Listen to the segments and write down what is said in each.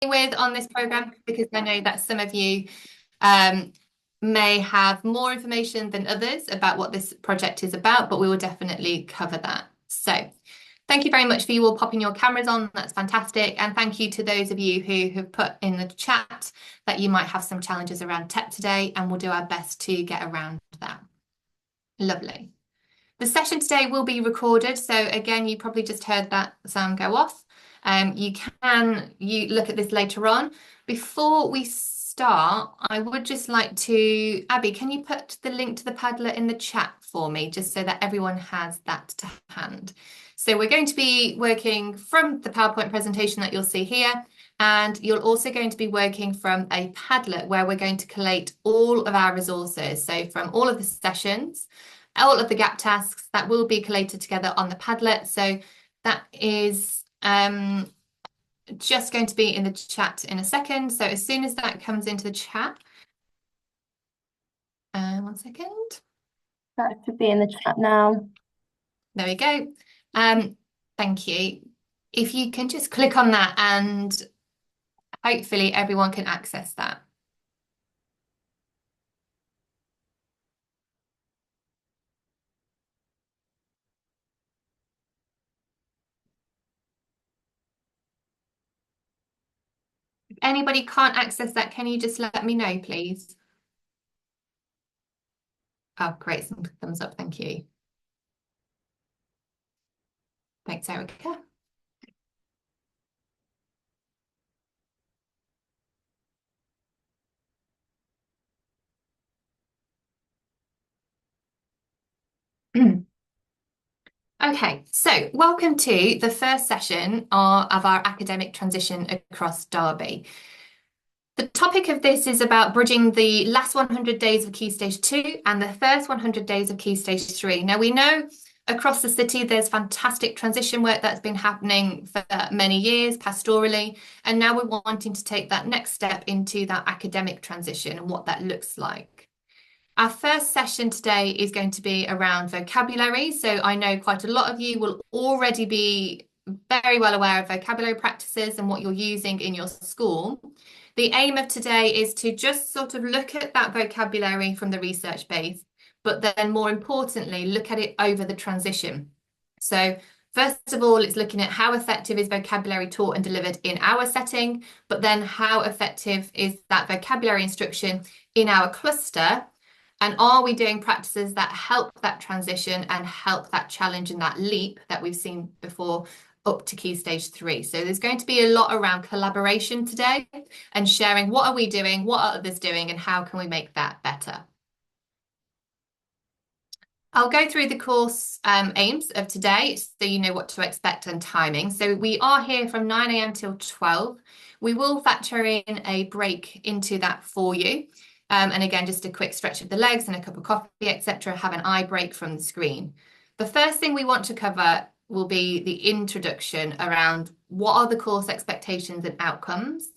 with on this program, because I know that some of you um, may have more information than others about what this project is about, but we will definitely cover that. So thank you very much for you all popping your cameras on. That's fantastic. And thank you to those of you who have put in the chat that you might have some challenges around tech today, and we'll do our best to get around that. Lovely. The session today will be recorded, so again, you probably just heard that sound go off. You look at this later on. Before we start, I would just like to, Abby, can you put the link to the Padlet in the chat for me, just so that everyone has that to hand? So we're going to be working from the PowerPoint presentation that you'll see here, and you're also going to be working from a Padlet where we're going to collate all of our resources. So from all of the sessions, all of the gap tasks that will be collated together on the Padlet. So that is just going to be in the chat in a second. So as soon as that comes into the chat, one second. That should be in the chat now. There we go. Thank you. If you can just click on that, and hopefully everyone can access that. If anybody can't access that, can you just let me know, please? Oh, great. Some thumbs up. Thank you. Thanks, Erica. Okay, so welcome to the first session of our academic transition across Derby. The topic of this is about bridging the last 100 days of Key Stage 2 and the first 100 days of Key Stage 3. Now, we know across the city there's fantastic transition work that's been happening for many years pastorally, and now we're wanting to take that next step into that academic transition and what that looks like. Our first session today is going to be around vocabulary. So I know quite a lot of you will already be very well aware of vocabulary practices and what you're using in your school. The aim of today is to just sort of look at that vocabulary from the research base, but then more importantly, look at it over the transition. So first of all, it's looking at how effective is vocabulary taught and delivered in our setting, but then how effective is that vocabulary instruction in our cluster. And are we doing practices that help that transition and help that challenge and that leap that we've seen before up to Key Stage 3? So there's going to be a lot around collaboration today and sharing what are we doing, what are others doing, and how can we make that better. I'll go through the course aims of today so you know what to expect and timing. So we are here from 9 a.m. till 12. We will factor in a break into that for you. And again, just a quick stretch of the legs and a cup of coffee, etc. Have an eye break from the screen. The first thing we want to cover will be the introduction around what are the course expectations and outcomes.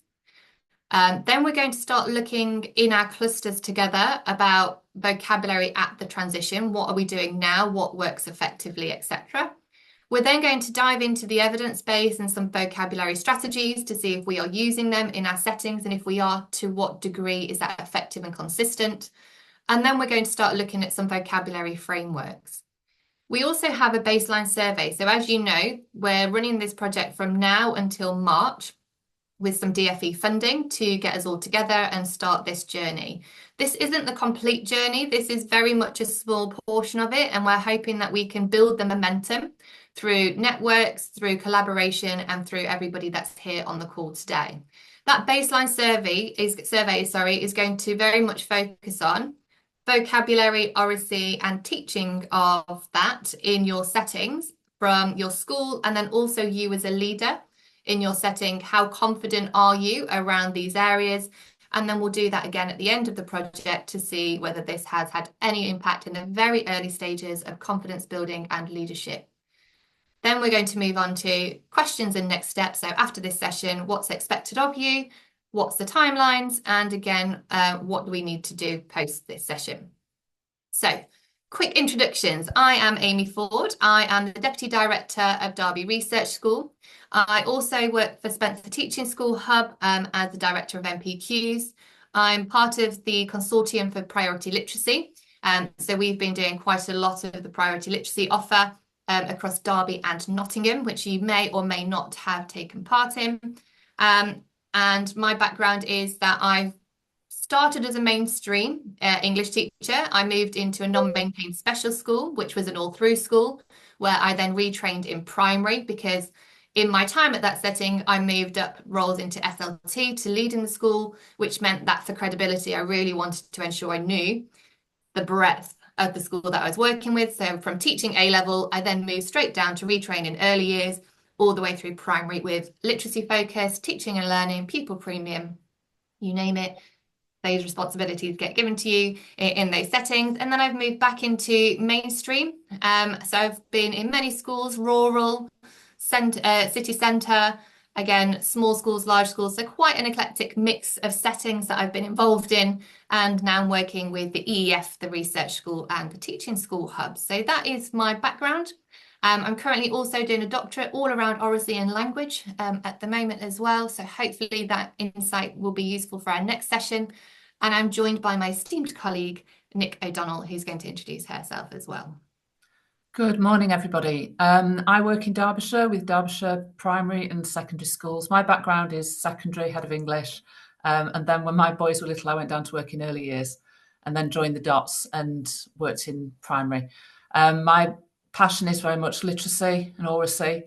Then we're going to start looking in our clusters together about vocabulary at the transition. What are we doing now? What works effectively, etc. We're then going to dive into the evidence base and some vocabulary strategies to see if we are using them in our settings, and if we are, to what degree is that effective and consistent. And then we're going to start looking at some vocabulary frameworks. We also have a baseline survey. So as you know, we're running this project from now until March with some DFE funding to get us all together and start this journey. This isn't the complete journey. This is very much a small portion of it, and we're hoping that we can build the momentum through networks, through collaboration, and through everybody that's here on the call today. That baseline survey is going to very much focus on vocabulary, oracy, and teaching of that in your settings from your school, and then also you as a leader in your setting. How confident are you around these areas? And then we'll do that again at the end of the project to see whether this has had any impact in the very early stages of confidence building and leadership. Then we're going to move on to questions and next steps. So after this session, what's expected of you? What's the timelines? And again, what do we need to do post this session? So quick introductions. I am Amy Ford. I am the Deputy Director of Derby Research School. I also work for Spencer Teaching School Hub as the Director of NPQs. I'm part of the Consortium for Priority Literacy. So we've been doing quite a lot of the priority literacy offer across Derby and Nottingham, which you may or may not have taken part in. And my background is that I've started as a mainstream English teacher. I moved into a non-maintained special school, which was an all-through school, where I then retrained in primary because in my time at that setting, I moved up roles into SLT to lead in the school, which meant that for credibility, I really wanted to ensure I knew the breadth of the school that I was working with. So from teaching A level, I then moved straight down to retrain in early years, all the way through primary with literacy focus, teaching and learning, pupil premium, you name it. Those responsibilities get given to you in those settings. And then I've moved back into mainstream. So I've been in many schools, rural, city centre, again, small schools, large schools. So quite an eclectic mix of settings that I've been involved in. And now I'm working with the EEF, the Research School and the Teaching School Hub. So that is my background. I'm currently also doing a doctorate all around oracy and language at the moment as well. So hopefully that insight will be useful for our next session. And I'm joined by my esteemed colleague, Nick O'Donnell, who's going to introduce herself as well. Good morning, everybody. I work in Derbyshire with Derbyshire primary and secondary schools. My background is secondary, head of English. And then when my boys were little, I went down to work in early years and then joined the DOTS and worked in primary. My passion is very much literacy and oracy.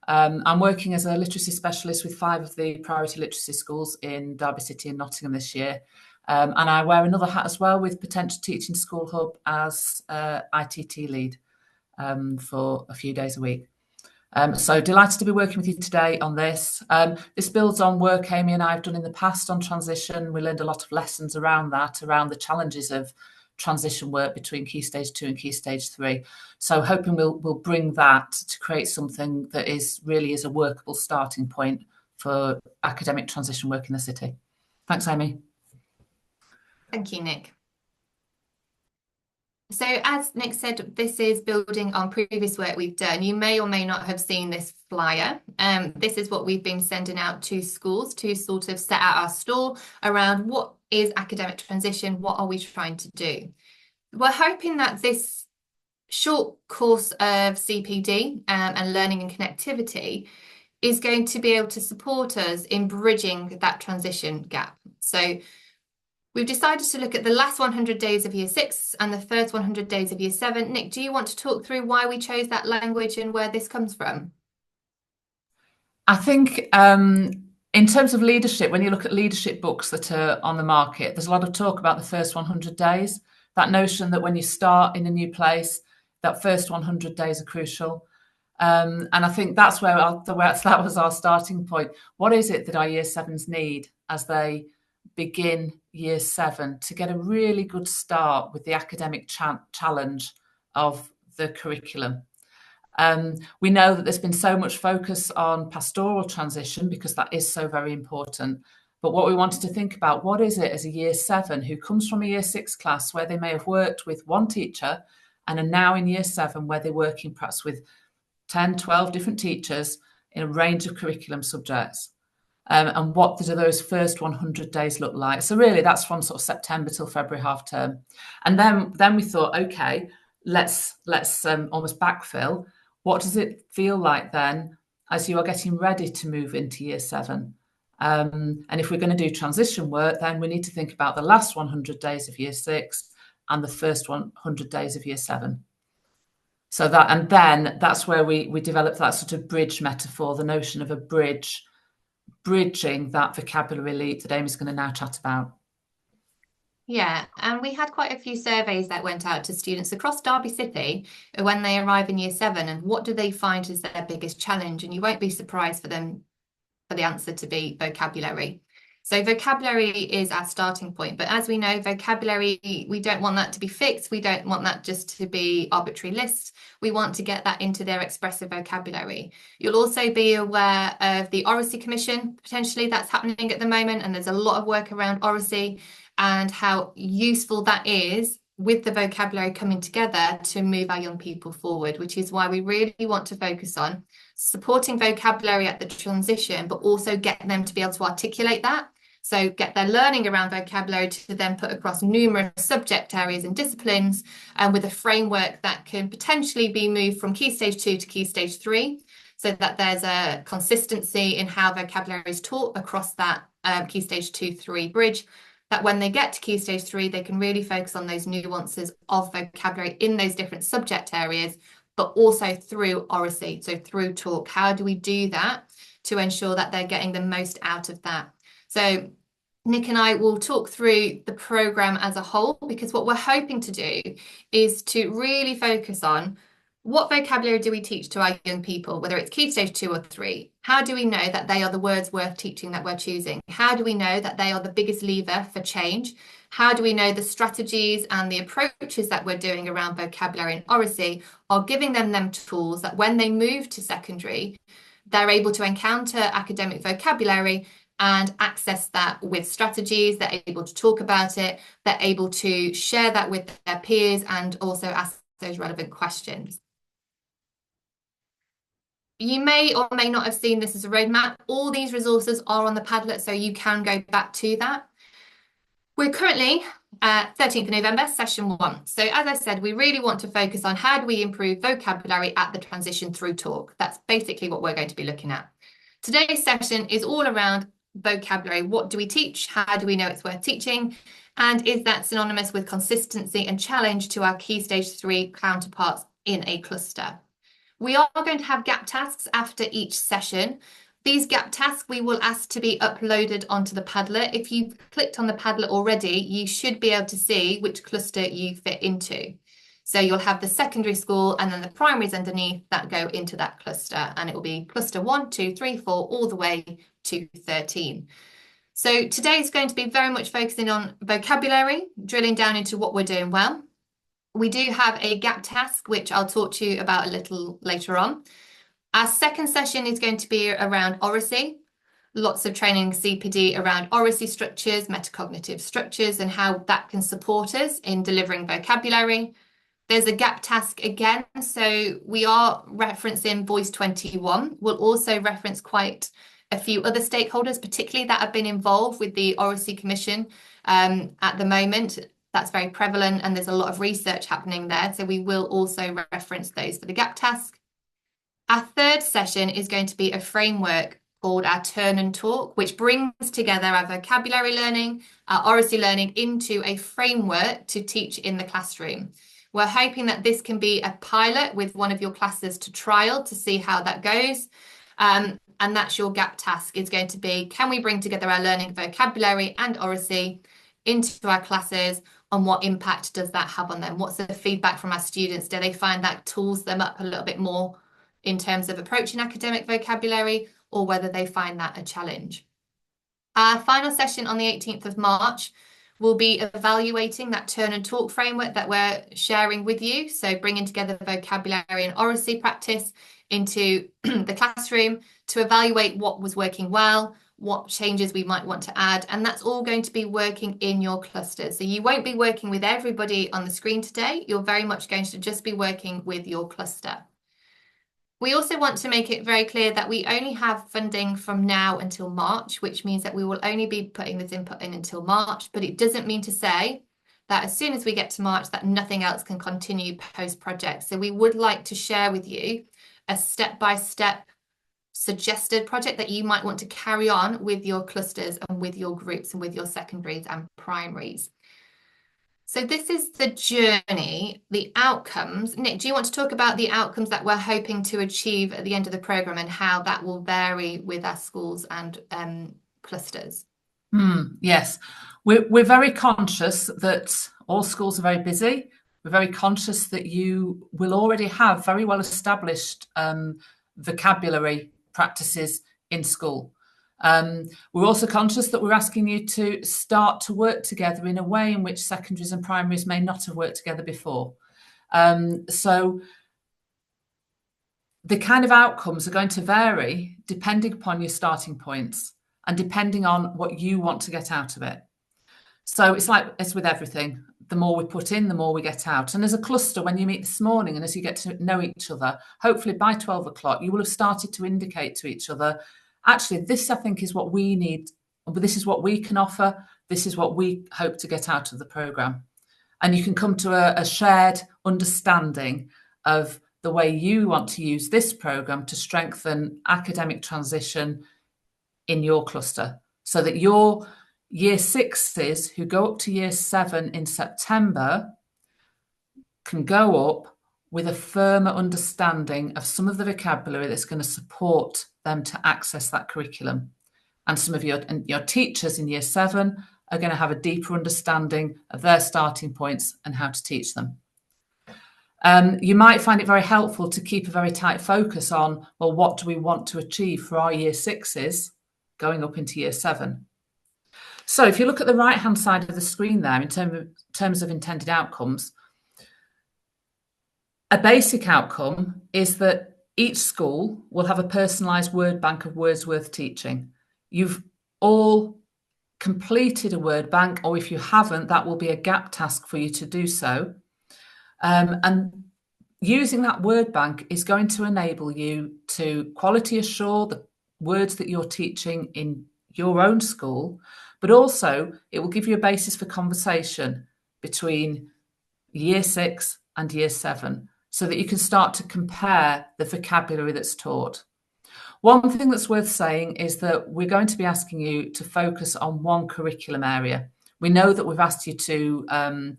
I'm working as a literacy specialist with 5 of the priority literacy schools in Derby City and Nottingham this year. And I wear another hat as well with Potential Teaching School Hub as ITT lead for a few days a week. So delighted to be working with you today on this. This builds on work Amy and I have done in the past on transition. We learned a lot of lessons around that, around the challenges of transition work between Key Stage 2 and Key Stage 3. So hoping we'll bring that to create something that really is a workable starting point for academic transition work in the city. Thanks, Amy. Thank you, Nick. So as Nick said, this is building on previous work we've done. You may or may not have seen this flyer. This is what we've been sending out to schools to sort of set out our stall around what is academic transition, what are we trying to do. We're hoping that this short course of CPD and learning and connectivity is going to be able to support us in bridging that transition gap. So we've decided to look at the last 100 days of Year 6 and the first 100 days of Year 7. Nick, do you want to talk through why we chose that language and where this comes from? I think in terms of leadership, when you look at leadership books that are on the market, there's a lot of talk about the first 100 days, that notion that when you start in a new place, that first 100 days are crucial. And I think that's where that was our starting point. What is it that our Year 7s need as they begin Year 7 to get a really good start with the academic challenge of the curriculum? We know that there's been so much focus on pastoral transition because that is so very important. But what we wanted to think about, what is it as a Year 7 who comes from a Year 6 class where they may have worked with one teacher and are now in Year 7 where they're working perhaps with 10, 12 different teachers in a range of curriculum subjects. And what do those first 100 days look like? So really that's from sort of September till February half term. And then we thought, okay, let's almost backfill. What does it feel like then as you are getting ready to move into Year 7? And if we're going to do transition work, then we need to think about the last 100 days of Year 6 and the first 100 days of Year 7. So that's where we developed that sort of bridge metaphor, the notion of a bridge, bridging that vocabulary leap that Amy's going to now chat about. Yeah, and we had quite a few surveys that went out to students across Derby City when they arrive in Year 7 and what do they find is their biggest challenge, and you won't be surprised for the answer to be vocabulary. So vocabulary is our starting point, but as we know, vocabulary, we don't want that to be fixed. We don't want that just to be arbitrary lists. We want to get that into their expressive vocabulary. You'll also be aware of the Oracy Commission, potentially that's happening at the moment, and there's a lot of work around oracy and how useful that is with the vocabulary coming together to move our young people forward, which is why we really want to focus on supporting vocabulary at the transition, but also get them to be able to articulate that. So get their learning around vocabulary to then put across numerous subject areas and disciplines, and with a framework that can potentially be moved from Key Stage 2 to Key Stage 3, so that there's a consistency in how vocabulary is taught across that Key Stage 2-3 bridge, that when they get to Key Stage 3, they can really focus on those nuances of vocabulary in those different subject areas, but also through oracy, so through talk. How do we do that to ensure that they're getting the most out of that? So Nick and I will talk through the programme as a whole, because what we're hoping to do is to really focus on what vocabulary do we teach to our young people, whether it's Key Stage 2 or 3? How do we know that they are the words worth teaching that we're choosing? How do we know that they are the biggest lever for change? How do we know the strategies and the approaches that we're doing around vocabulary and oracy are giving them tools that when they move to secondary, they're able to encounter academic vocabulary and access that with strategies, they're able to talk about it, they're able to share that with their peers and also ask those relevant questions. You may or may not have seen this as a roadmap. All these resources are on the Padlet, so you can go back to that. We're currently 13th of November, session 1. So as I said, we really want to focus on how do we improve vocabulary at the transition through talk. That's basically what we're going to be looking at. Today's session is all around vocabulary. What do we teach? How do we know it's worth teaching? And is that synonymous with consistency and challenge to our Key Stage 3 counterparts in a cluster? We are going to have gap tasks after each session. These gap tasks we will ask to be uploaded onto the Padlet. If you've clicked on the Padlet already, you should be able to see which cluster you fit into. So you'll have the secondary school and then the primaries underneath that go into that cluster, and it will be cluster 1, 2, 3, 4, all the way to 13. So today is going to be very much focusing on vocabulary, drilling down into what we're doing well. We do have a gap task, which I'll talk to you about a little later on. Our second session is going to be around oracy. Lots of training CPD around oracy structures, metacognitive structures, and how that can support us in delivering vocabulary. There's a gap task again, so we are referencing Voice 21. We'll also reference quite a few other stakeholders, particularly that have been involved with the Oracy Commission at the moment. That's very prevalent and there's a lot of research happening there. So we will also reference those for the gap task. Our third session is going to be a framework called our Turn and Talk, which brings together our vocabulary learning, our oracy learning into a framework to teach in the classroom. We're hoping that this can be a pilot with one of your classes to trial to see how that goes. And that's your gap task, is going to be, can we bring together our learning vocabulary and oracy into our classes, and what impact does that have on them? What's the feedback from our students? Do they find that tools them up a little bit more in terms of approaching academic vocabulary, or whether they find that a challenge? Our final session on the 18th of March will be evaluating that Turn and Talk framework that we're sharing with you. So bringing together vocabulary and oracy practice into the classroom to evaluate what was working well, what changes we might want to add, and that's all going to be working in your clusters. So you won't be working with everybody on the screen today. You're very much going to just be working with your cluster. We also want to make it very clear that we only have funding from now until March, which means that we will only be putting this input in until March, but it doesn't mean to say that as soon as we get to March that nothing else can continue post-project. So we would like to share with you a step-by-step suggested project that you might want to carry on with your clusters and with your groups and with your secondaries and primaries. So this is the journey, the outcomes. Nick, do you want to talk about the outcomes that we're hoping to achieve at the end of the programme and how that will vary with our schools and clusters? Yes, we're very conscious that all schools are very busy. We're very conscious that you will already have very well established vocabulary practices in school. We're also conscious that we're asking you to start to work together in a way in which secondaries and primaries may not have worked together before. So the kind of outcomes are going to vary depending upon your starting points and depending on what you want to get out of it. So it's with everything. the more we put in, the more we get out. And as a cluster, when you meet this morning and as you get to know each other, hopefully by 12 o'clock, you will have started to indicate to each other, actually, this I think is what we need, but this is what we can offer. This is what we hope to get out of the programme. And you can come to a shared understanding of the way you want to use this programme to strengthen academic transition in your cluster, so that your year sixes who go up to year 7 in September can go up with a firmer understanding of some of the vocabulary that's going to support them to access that curriculum. And some of your teachers in year 7 are going to have a deeper understanding of their starting points and how to teach them. You might find it very helpful to keep a very tight focus on, well, what do we want to achieve for our year sixes going up into year 7? So if you look at the right-hand side of the screen there, in terms of intended outcomes, a basic outcome is that each school will have a personalised word bank of words worth teaching. You've all completed a word bank, or if you haven't, that will be a gap task for you to do so. And using that word bank is going to enable you to quality assure the words that you're teaching in your own school, but also it will give you a basis for conversation between year 6 and year 7, so that you can start to compare the vocabulary that's taught. One thing that's worth saying is that we're going to be asking you to focus on one curriculum area. We know that we've asked you to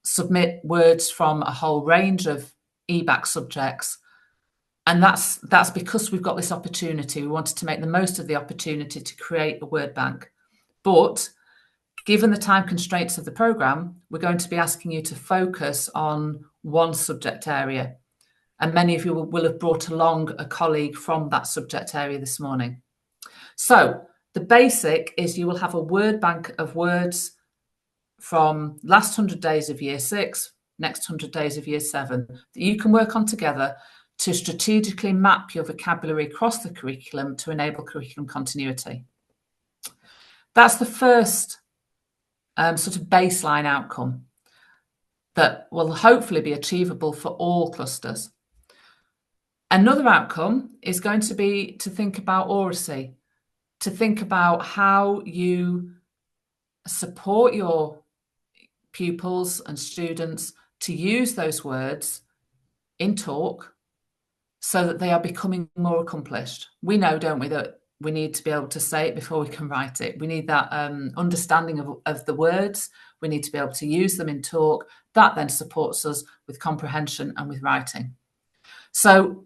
submit words from a whole range of EBacc subjects, and that's because we've got this opportunity. We wanted to make the most of the opportunity to create a word bank. But given the time constraints of the programme, we're going to be asking you to focus on one subject area. And many of you will have brought along a colleague from that subject area this morning. So the basic is you will have a word bank of words from last 100 days of year 6, next 100 days of year 7, that you can work on together to strategically map your vocabulary across the curriculum to enable curriculum continuity. That's the first sort of baseline outcome that will hopefully be achievable for all clusters. Another outcome is going to be to think about oracy, to think about how you support your pupils and students to use those words in talk so that they are becoming more accomplished. We know, don't we, that we need to be able to say it before we can write it. We need that understanding of the words. We need to be able to use them in talk. That then supports us with comprehension and with writing. So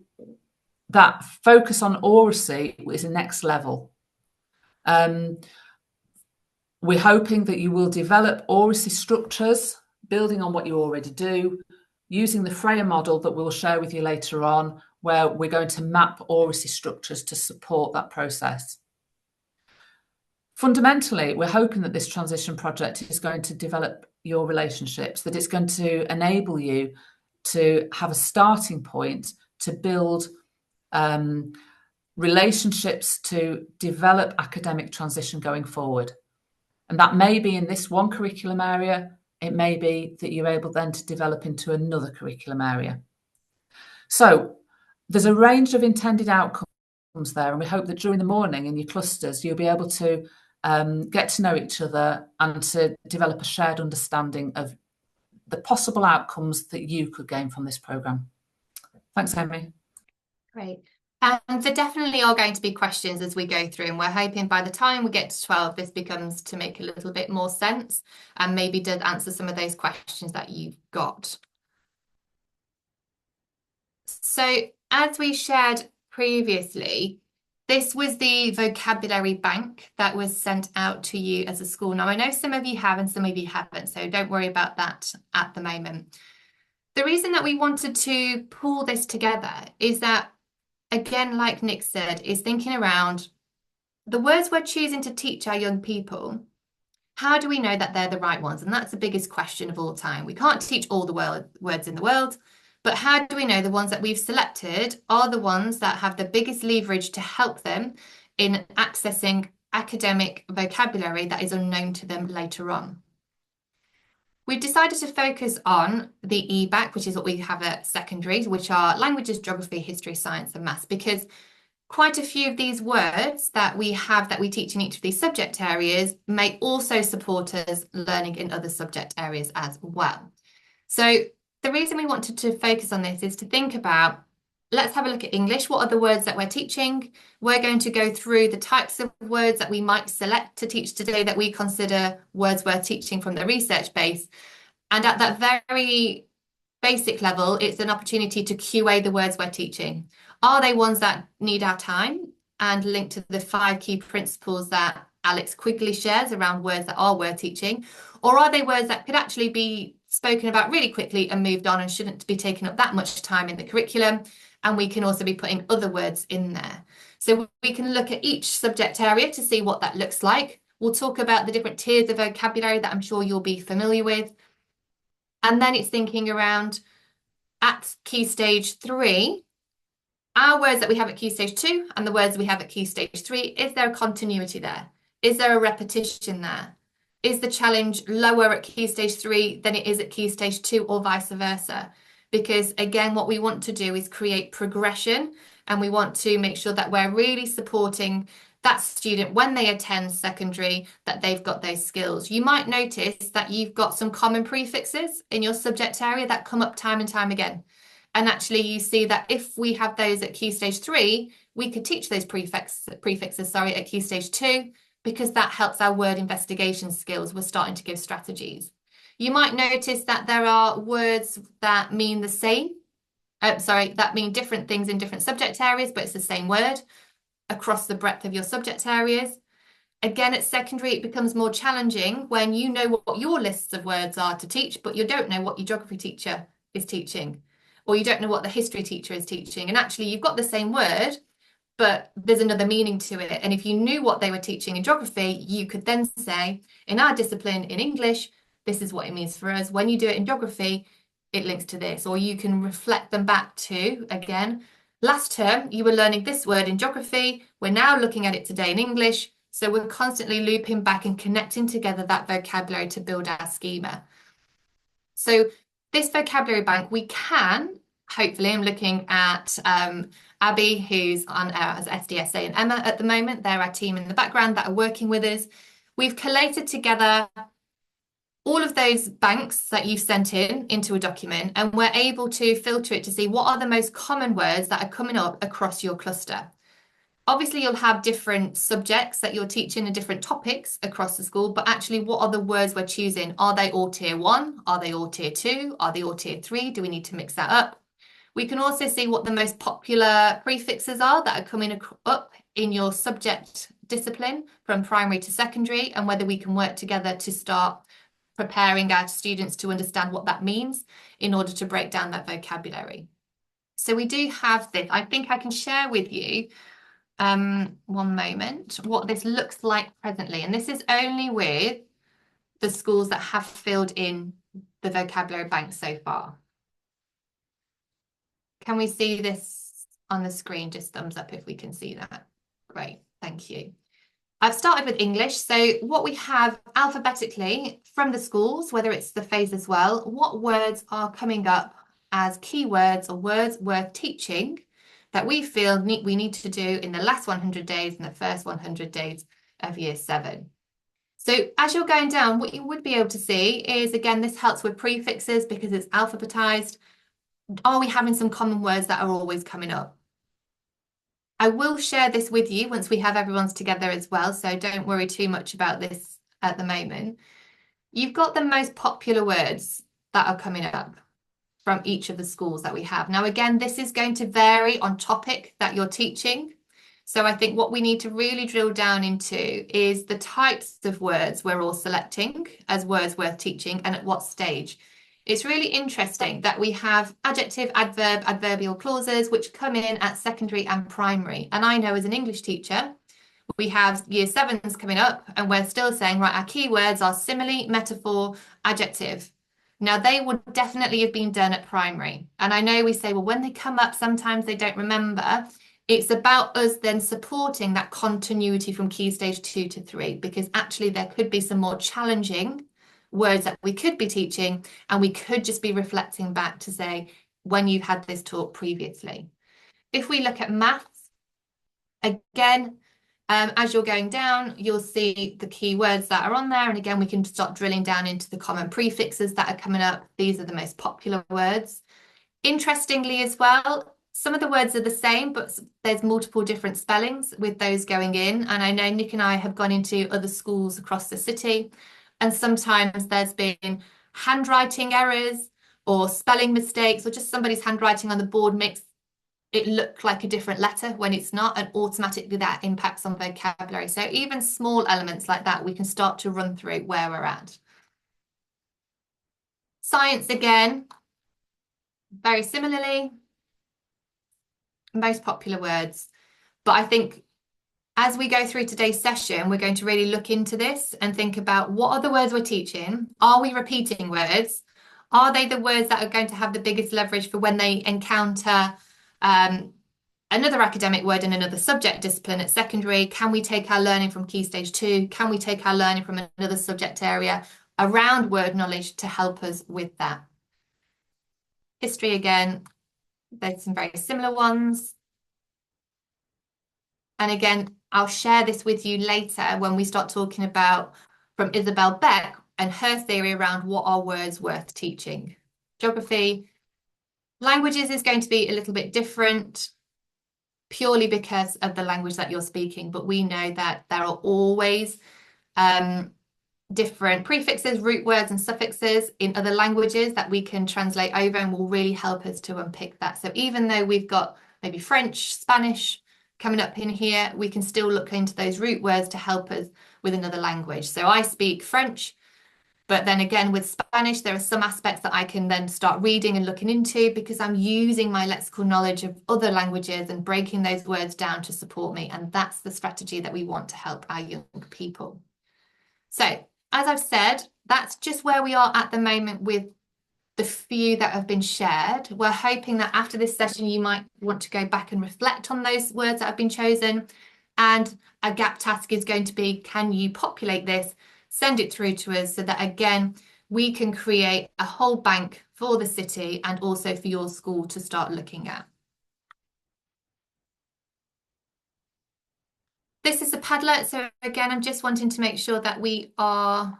that focus on oracy is the next level. We're hoping that you will develop oracy structures, building on what you already do, using the Freya model that we'll share with you later on, where we're going to map oracy structures to support that process. Fundamentally, we're hoping that this transition project is going to develop your relationships, that it's going to enable you to have a starting point to build relationships to develop academic transition going forward. And that may be in this one curriculum area. It may be that you're able then to develop into another curriculum area. So there's a range of intended outcomes there, and we hope that during the morning in your clusters, you'll be able to get to know each other and to develop a shared understanding of the possible outcomes that you could gain from this programme. Thanks, Amy. Great. And there definitely are going to be questions as we go through, and we're hoping by the time we get to 12, this becomes to make a little bit more sense and maybe does answer some of those questions that you've got. So as we shared previously, this was the vocabulary bank that was sent out to you as a school. Now, I know some of you have and some of you haven't, so don't worry about that at the moment. The reason that we wanted to pull this together is that, again, like Nick said, is thinking around the words we're choosing to teach our young people. How do we know that they're the right ones? And that's the biggest question of all time. We can't teach all the words in the world, but how do we know the ones that we've selected are the ones that have the biggest leverage to help them in accessing academic vocabulary that is unknown to them later on? We've decided to focus on the EBacc, which is what we have at secondary, which are languages, geography, history, science, and maths, because quite a few of these words that we have that we teach in each of these subject areas may also support us learning in other subject areas as well. So the reason we wanted to focus on this is to think about, let's have a look at English. What are the words that we're teaching? We're going to go through the types of words that we might select to teach today that we consider words worth teaching from the research base. And at that very basic level, it's an opportunity to QA the words we're teaching. Are they ones that need our time and linked to the 5 key principles that Alex Quigley shares around words that are worth teaching? Or are they words that could actually be spoken about really quickly and moved on and shouldn't be taking up that much time in the curriculum? And we can also be putting other words in there. So we can look at each subject area to see what that looks like. We'll talk about the different tiers of vocabulary that I'm sure you'll be familiar with. And then it's thinking around at Key Stage 3, our words that we have at Key Stage 2 and the words we have at Key Stage 3, is there a continuity there? Is there a repetition there? Is the challenge lower at Key Stage 3 than it is at Key Stage 2 or vice versa? Because again, what we want to do is create progression, and we want to make sure that we're really supporting that student when they attend secondary, that they've got those skills. You might notice that you've got some common prefixes in your subject area that come up time and time again. And actually you see that if we have those at Key Stage 3, we could teach those prefixes at Key Stage 2, because that helps our word investigation skills. We're starting to give strategies. You might notice that there are words that mean the same, that mean different things in different subject areas, but it's the same word across the breadth of your subject areas. Again, at secondary, it becomes more challenging when you know what your lists of words are to teach, but you don't know what your geography teacher is teaching, or you don't know what the history teacher is teaching. And actually, you've got the same word, but there's another meaning to it. And if you knew what they were teaching in geography, you could then say, in our discipline in English, this is what it means for us. When you do it in geography, it links to this. Or you can reflect them back to, again, last term, you were learning this word in geography. We're now looking at it today in English. So we're constantly looping back and connecting together that vocabulary to build our schema. So this vocabulary bank, we can, hopefully, I'm looking at Abby, who's on as SDSA, and Emma at the moment. They're our team in the background that are working with us. We've collated together all of those banks that you've sent in into a document, and we're able to filter it to see what are the most common words that are coming up across your cluster. Obviously, you'll have different subjects that you're teaching and different topics across the school, but actually, what are the words we're choosing? Are they all tier 1? Are they all tier 2? Are they all tier 3? Do we need to mix that up? We can also see what the most popular prefixes are that are coming up in your subject discipline from primary to secondary, and whether we can work together to start preparing our students to understand what that means in order to break down that vocabulary. So we do have this. I think I can share with you, one moment, what this looks like presently. And this is only with the schools that have filled in the vocabulary bank so far. Can we see this on the screen? Just thumbs up if we can see that. Great, thank you. I've started with English. So what we have alphabetically from the schools, whether it's the phase as well, what words are coming up as keywords or words worth teaching that we feel we need to do in the last 100 days and the first 100 days of year 7. So as you're going down, what you would be able to see is, again, this helps with prefixes because it's alphabetized. Are we having some common words that are always coming up? I will share this with you once we have everyone's together as well, so don't worry too much about this at the moment. You've got the most popular words that are coming up from each of the schools that we have. Now, again, this is going to vary on topic that you're teaching. So I think what we need to really drill down into is the types of words we're all selecting as words worth teaching and at what stage. It's really interesting that we have adjective, adverb, adverbial clauses which come in at secondary and primary. And I know as an English teacher, we have year 7s coming up and we're still saying, right, our keywords are simile, metaphor, adjective. Now, they would definitely have been done at primary. And I know we say, well, when they come up, sometimes they don't remember. It's about us then supporting that continuity from Key Stage 2 to 3, because actually there could be some more challenging words that we could be teaching, and we could just be reflecting back to say, when you've had this talk previously. If we look at maths, again, as you're going down, you'll see the key words that are on there. And again, we can start drilling down into the common prefixes that are coming up. These are the most popular words. Interestingly as well, some of the words are the same, but there's multiple different spellings with those going in. And I know Nick and I have gone into other schools across the city, and sometimes there's been handwriting errors or spelling mistakes, or just somebody's handwriting on the board makes it look like a different letter when it's not, and automatically that impacts on vocabulary. So even small elements like that, we can start to run through where we're at. Science again, very similarly, most popular words. But I think as we go through today's session, we're going to really look into this and think about what are the words we're teaching? Are we repeating words? Are they the words that are going to have the biggest leverage for when they encounter another academic word in another subject discipline at secondary? Can we take our learning from Key Stage 2? Can we take our learning from another subject area around word knowledge to help us with that? History again, there's some very similar ones. And again, I'll share this with you later when we start talking about from Isabel Beck and her theory around what are words worth teaching. Geography, languages is going to be a little bit different purely because of the language that you're speaking, but we know that there are always different prefixes, root words and suffixes in other languages that we can translate over and will really help us to unpick that. So even though we've got maybe French, Spanish coming up in here, we can still look into those root words to help us with another language. So I speak French, but then again with Spanish, there are some aspects that I can then start reading and looking into because I'm using my lexical knowledge of other languages and breaking those words down to support me. And that's the strategy that we want to help our young people. So as I've said, that's just where we are at the moment with the few that have been shared. We're hoping that after this session, you might want to go back and reflect on those words that have been chosen. And a gap task is going to be, can you populate this, send it through to us so that, again, we can create a whole bank for the city and also for your school to start looking at. This is a Padlet. So again, I'm just wanting to make sure that we are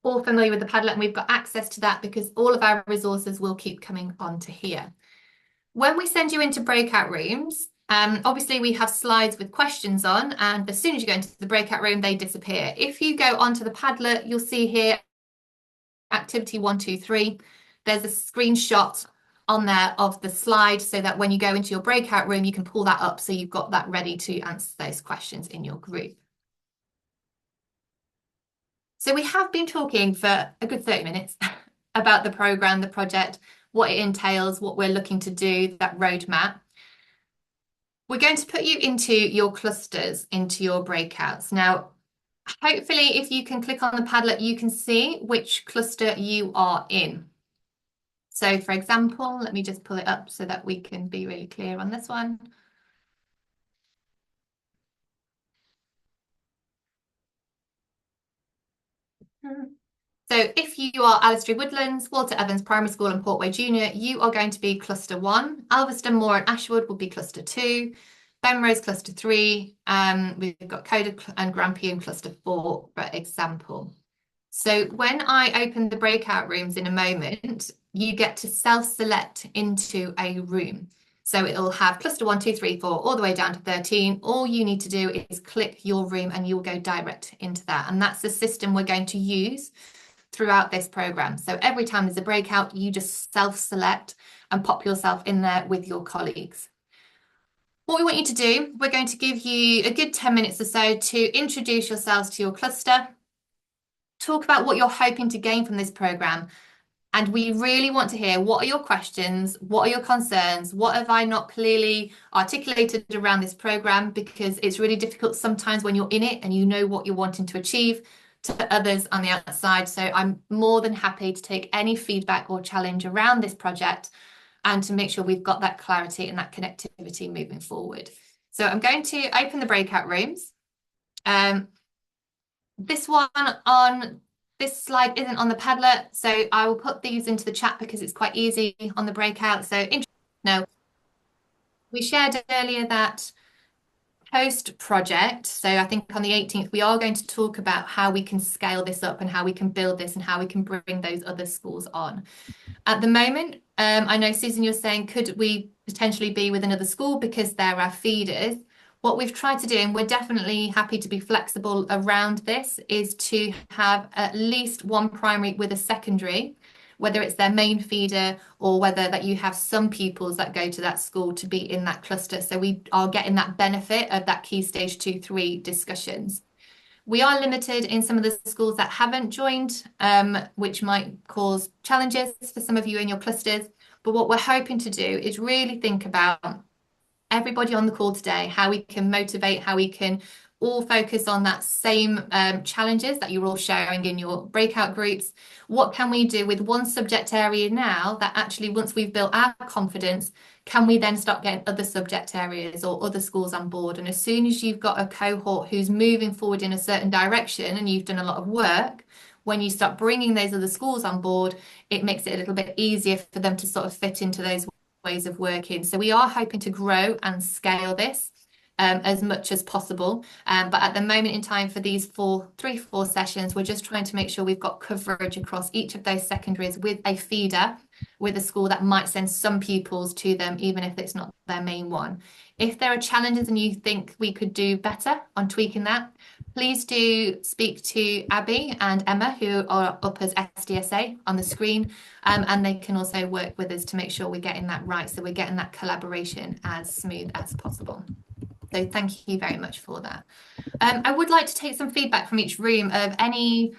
all familiar with the Padlet and we've got access to that because all of our resources will keep coming onto here. When we send you into breakout rooms, obviously we have slides with questions on, and as soon as you go into the breakout room, they disappear. If you go onto the Padlet, you'll see here, activity 1, 2, 3. There's a screenshot on there of the slide so that when you go into your breakout room, you can pull that up so you've got that ready to answer those questions in your group. So we have been talking for a good 30 minutes about the programme, the project, what it entails, what we're looking to do, that roadmap. We're going to put you into your clusters, into your breakouts. Now, hopefully, if you can click on the Padlet, you can see which cluster you are in. So, for example, let me just pull it up so that we can be really clear on this one. So if you are Alistry Woodlands, Walter Evans Primary School and Portway Junior, you are going to be cluster 1. Alveston, Moor and Ashwood will be cluster 2. Benrose cluster 3. We've got Coda and Grampian cluster 4, for example. So when I open the breakout rooms in a moment, you get to self-select into a room. So it'll have cluster 1, 2, 3, 4, all the way down to 13. All you need to do is click your room and you'll go direct into that. And that's the system we're going to use throughout this program. So every time there's a breakout, you just self-select and pop yourself in there with your colleagues. What we want you to do, we're going to give you a good 10 minutes or so to introduce yourselves to your cluster, talk about what you're hoping to gain from this program. And we really want to hear, what are your questions? What are your concerns? What have I not clearly articulated around this program? Because it's really difficult sometimes when you're in it and you know what you're wanting to achieve, to others on the outside. So I'm more than happy to take any feedback or challenge around this project and to make sure we've got that clarity and that connectivity moving forward. So I'm going to open the breakout rooms. This one on this slide isn't on the Padlet, so I will put these into the chat because it's quite easy on the breakout. So no, we shared earlier that post project. So I think on the 18th, we are going to talk about how we can scale this up and how we can build this and how we can bring those other schools on. At the moment, I know, Susan, you're saying, could we potentially be with another school because they're our feeders? What we've tried to do, and we're definitely happy to be flexible around this, is to have at least one primary with a secondary, whether it's their main feeder or whether that you have some pupils that go to that school to be in that cluster. So we are getting that benefit of that key stage 2-3 discussions. We are limited in some of the schools that haven't joined, which might cause challenges for some of you in your clusters. But what we're hoping to do is really think about everybody on the call today, how we can motivate, how we can all focus on that same challenges that you're all sharing in your breakout groups. What can we do with one subject area now that actually, once we've built our confidence, can we then start getting other subject areas or other schools on board? And as soon as you've got a cohort who's moving forward in a certain direction and you've done a lot of work, when you start bringing those other schools on board, it makes it a little bit easier for them to sort of fit into those ways of working. So we are hoping to grow and scale this as much as possible. But at the moment in time for these 3-4 sessions, we're just trying to make sure we've got coverage across each of those secondaries with a feeder, with a school that might send some pupils to them, even if it's not their main one. If there are challenges and you think we could do better on tweaking that, please do speak to Abby and Emma, who are up as SDSA on the screen, and they can also work with us to make sure we're getting that right, so we're getting that collaboration as smooth as possible. So thank you very much for that. I would like to take some feedback from each room of any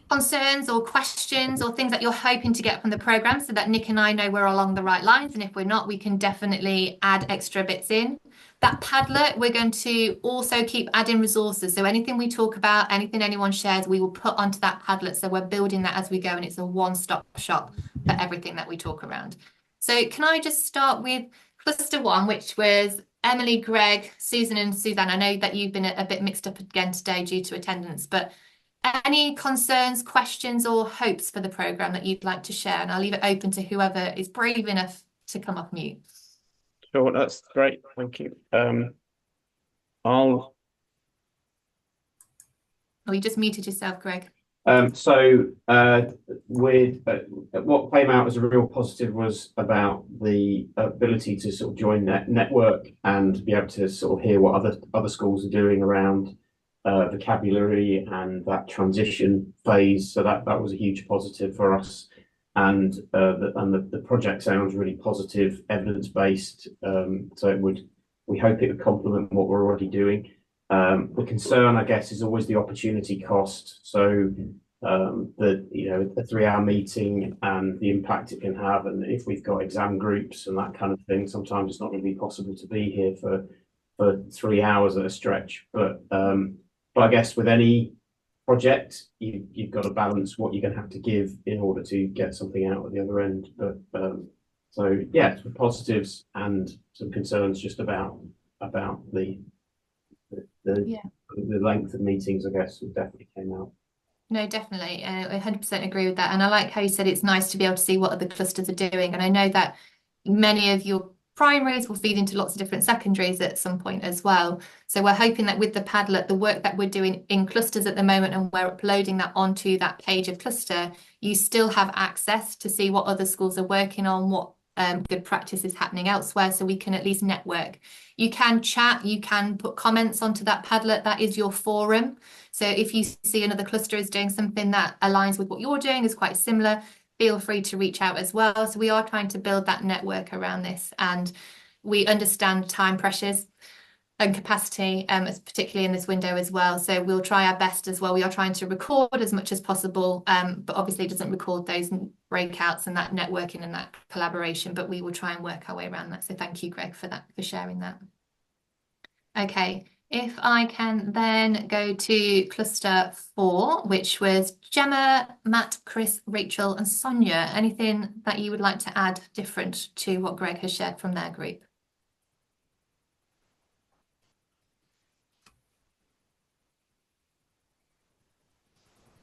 concerns or questions or things that you're hoping to get from the programme, so that Nick and I know we're along the right lines, and if we're not, we can definitely add extra bits in. That Padlet, we're going to also keep adding resources. So anything we talk about, anything anyone shares, we will put onto that Padlet. So we're building that as we go, and it's a one-stop shop for everything that we talk around. So can I just start with cluster 1, which was Emily, Greg, Susan and Suzanne. I know that you've been a bit mixed up again today due to attendance, but any concerns, questions or hopes for the programme that you'd like to share? And I'll leave it open to whoever is brave enough to come off mute. Sure, that's great. Thank you. Oh, you just muted yourself, Greg. What came out as a real positive was about the ability to sort of join network and be able to sort of hear what other schools are doing around vocabulary and that transition phase. So that was a huge positive for us. And the project sounds really positive, evidence-based. So we hope it would complement what we're already doing. The concern, I guess, is always the opportunity cost. So a 3-hour meeting and the impact it can have, and if we've got exam groups and that kind of thing, sometimes it's not going to be possible to be here for 3 hours at a stretch. But I guess with any project, you've got to balance what you're going to have to give in order to get something out at the other end. But so yeah, some positives and some concerns just about the length of meetings, I guess, definitely came out. No, definitely. I 100% agree with that. And I like how you said it's nice to be able to see what other clusters are doing. And I know that many of your primaries will feed into lots of different secondaries at some point as well. So we're hoping that with the Padlet, the work that we're doing in clusters at the moment, and we're uploading that onto that page of cluster, you still have access to see what other schools are working on, what good practice is happening elsewhere, so we can at least network. You can chat, you can put comments onto that Padlet. That is your forum. So if you see another cluster is doing something that aligns with what you're doing, is quite similar, feel free to reach out as well. So we are trying to build that network around this, and we understand time pressures and capacity, particularly in this window as well. So we'll try our best as well. We are trying to record as much as possible, but obviously it doesn't record those breakouts and that networking and that collaboration, but we will try and work our way around that. So thank you, Greg, for that, for sharing that. Okay, if I can then go to cluster 4, which was Gemma, Matt, Chris, Rachel and Sonia. Anything that you would like to add different to what Greg has shared from their group?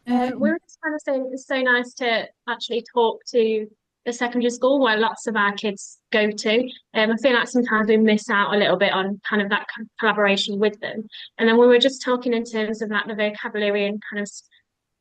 We were just kind of saying it's so nice to actually talk to the secondary school where lots of our kids go to. I feel like sometimes we miss out a little bit on kind of that collaboration with them. And then we were just talking in terms of like the vocabulary and kind of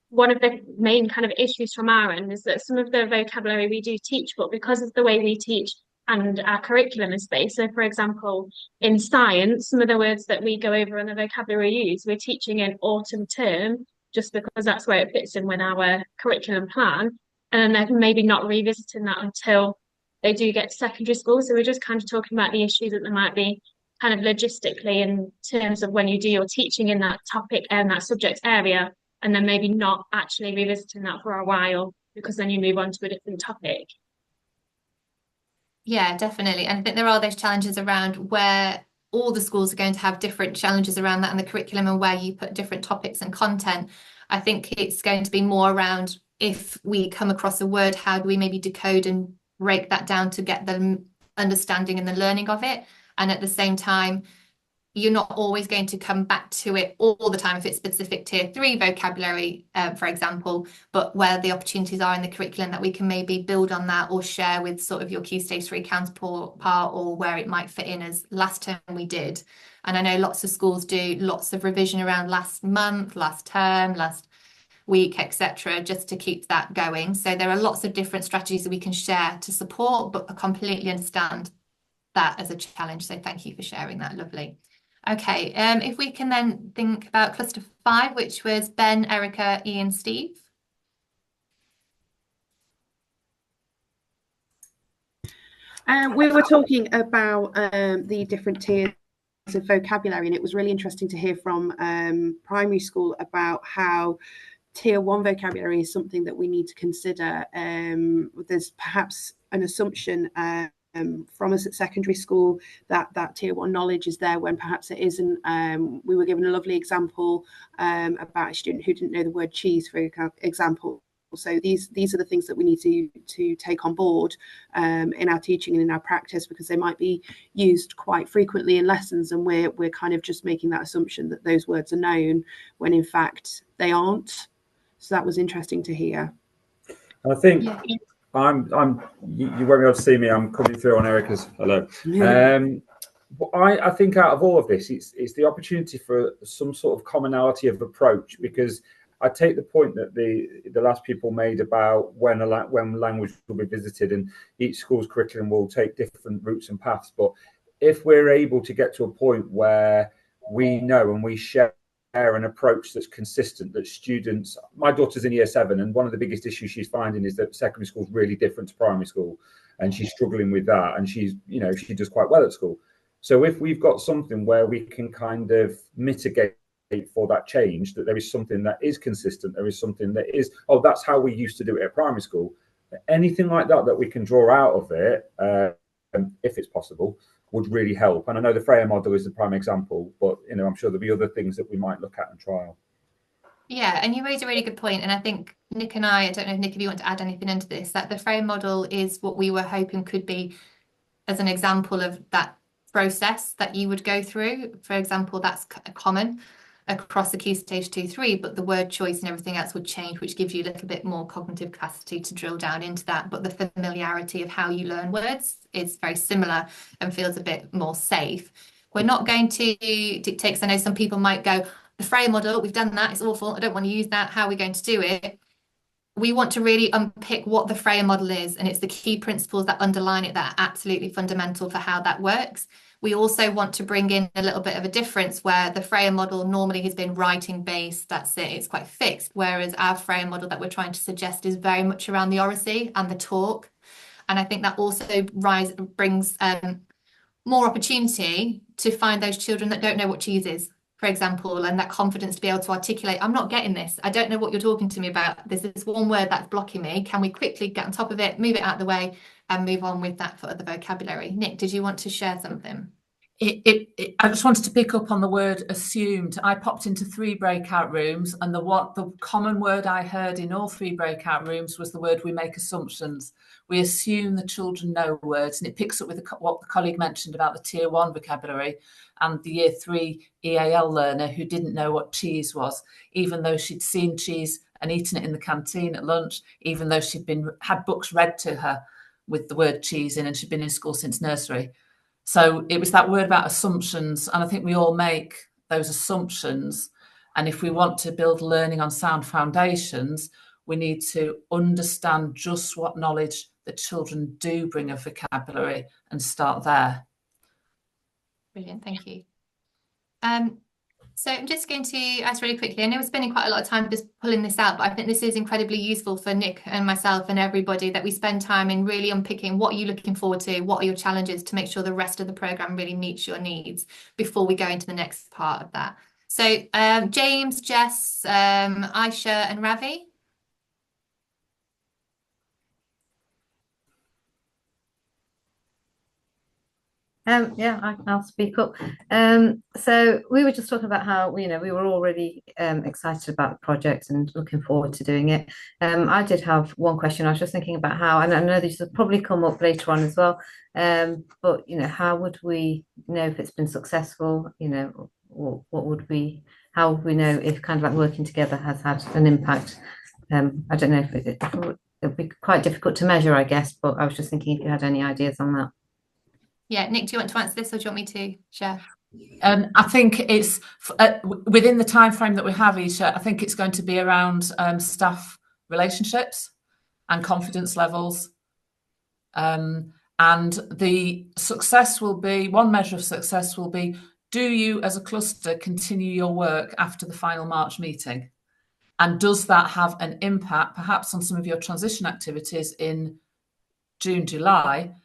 one of the main kind of issues from our end is that some of the vocabulary we do teach, but because of the way we teach and our curriculum is based. So, for example, in science, some of the words that we go over and the vocabulary we use, we're teaching in autumn term just because that's where it fits in with our curriculum plan. And then they're maybe not revisiting that until they do get to secondary school. So we're just kind of talking about the issues that there might be kind of logistically in terms of when you do your teaching in that topic and that subject area, and then maybe not actually revisiting that for a while because then you move on to a different topic. Yeah, definitely. And I think there are those challenges around where all the schools are going to have different challenges around that in the curriculum and where you put different topics and content. I think it's going to be more around if we come across a word, how do we maybe decode and break that down to get the understanding and the learning of it? And at the same time, you're not always going to come back to it all the time if it's specific tier 3 vocabulary, for example, but where the opportunities are in the curriculum that we can maybe build on that or share with sort of your Key Stage 3 counterpart, or where it might fit in as last term we did. And I know lots of schools do lots of revision around last month, last term, last week, etc., just to keep that going. So there are lots of different strategies that we can share to support, but I completely understand that as a challenge. So thank you for sharing that. Lovely. Okay, if we can then think about cluster 5, which was Ben, Erica, Ian, Steve. We were talking about the different tiers of vocabulary, and it was really interesting to hear from primary school about how tier 1 vocabulary is something that we need to consider. There's perhaps an assumption from us at secondary school that tier 1 knowledge is there when perhaps it isn't. We were given a lovely example about a student who didn't know the word cheese, for example. So these are the things that we need to take on board in our teaching and in our practice, because they might be used quite frequently in lessons, and we're kind of just making that assumption that those words are known when in fact they aren't. So that was interesting to hear. I think you won't be able to see me. I'm coming through on Erica's. Hello. I think out of all of this, it's the opportunity for some sort of commonality of approach, because I take the point that the last people made about when language will be visited, and each school's curriculum will take different routes and paths. But if we're able to get to a point where we know and we share an approach that's consistent, that students, my daughter's in year 7, and one of the biggest issues she's finding is that secondary school is really different to primary school, and she's struggling with that, and she does quite well at school. So if we've got something where we can kind of mitigate for that change, that there is something that is consistent, there is something that is, that's how we used to do it at primary school, anything like that we can draw out of it, if it's possible, would really help. And I know the Freya model is the prime example, but I'm sure there'll be other things that we might look at and trial. Yeah, and you raise a really good point. And I think Nick and I don't know, Nick, if you want to add anything into this, that the Freya model is what we were hoping could be as an example of that process that you would go through. For example, that's common across the Key Stage 2, 3, but the word choice and everything else would change, which gives you a little bit more cognitive capacity to drill down into that. But the familiarity of how you learn words is very similar and feels a bit more safe. We're not going to dictate, because I know some people might go, the Freya model, we've done that, it's awful, I don't want to use that, how are we going to do it? We want to really unpick what the Freya model is, and it's the key principles that underline it that are absolutely fundamental for how that works. We also want to bring in a little bit of a difference where the Freya model normally has been writing based, that's it, it's quite fixed, whereas our Freya model that we're trying to suggest is very much around the oracy and the talk. And I think that also brings more opportunity to find those children that don't know what cheese is, for example, and that confidence to be able to articulate, I'm not getting this, I don't know what you're talking to me about, there's this one word that's blocking me, can we quickly get on top of it, move it out of the way, and move on with that for other vocabulary. Nick, did you want to share something? I just wanted to pick up on the word assumed. I popped into 3 breakout rooms, and the common word I heard in all 3 breakout rooms was the word we make assumptions. We assume the children know words, and it picks up with what the colleague mentioned about the tier 1 vocabulary and the year 3 EAL learner who didn't know what cheese was, even though she'd seen cheese and eating it in the canteen at lunch, even though she'd had books read to her with the word cheese in, and she'd been in school since nursery. So it was that word about assumptions, and I think we all make those assumptions. And if we want to build learning on sound foundations, we need to understand just what knowledge the children do bring of vocabulary and start there. Brilliant, thank you. So I'm just going to ask really quickly. I know we're spending quite a lot of time just pulling this out, but I think this is incredibly useful for Nick and myself and everybody, that we spend time in really unpicking what are you looking forward to, what are your challenges, to make sure the rest of the programme really meets your needs before we go into the next part of that. So James, Jess, Aisha and Ravi. Yeah, I'll speak up. So we were just talking about how we were all really excited about the project and looking forward to doing it. I did have one question. I was just thinking about how, and I know this will probably come up later on as well. But how would we know if it's been successful? What would we? How would we know if kind of like working together has had an impact? I don't know if it would be quite difficult to measure, I guess. But I was just thinking if you had any ideas on that. Yeah, Nick, do you want to answer this, or do you want me to share? I think it's within the time frame that we have, Isha. I think it's going to be around staff relationships and confidence levels, and the success will be, one measure of success will be, do you as a cluster continue your work after the final March meeting, and does that have an impact perhaps on some of your transition activities in June, July,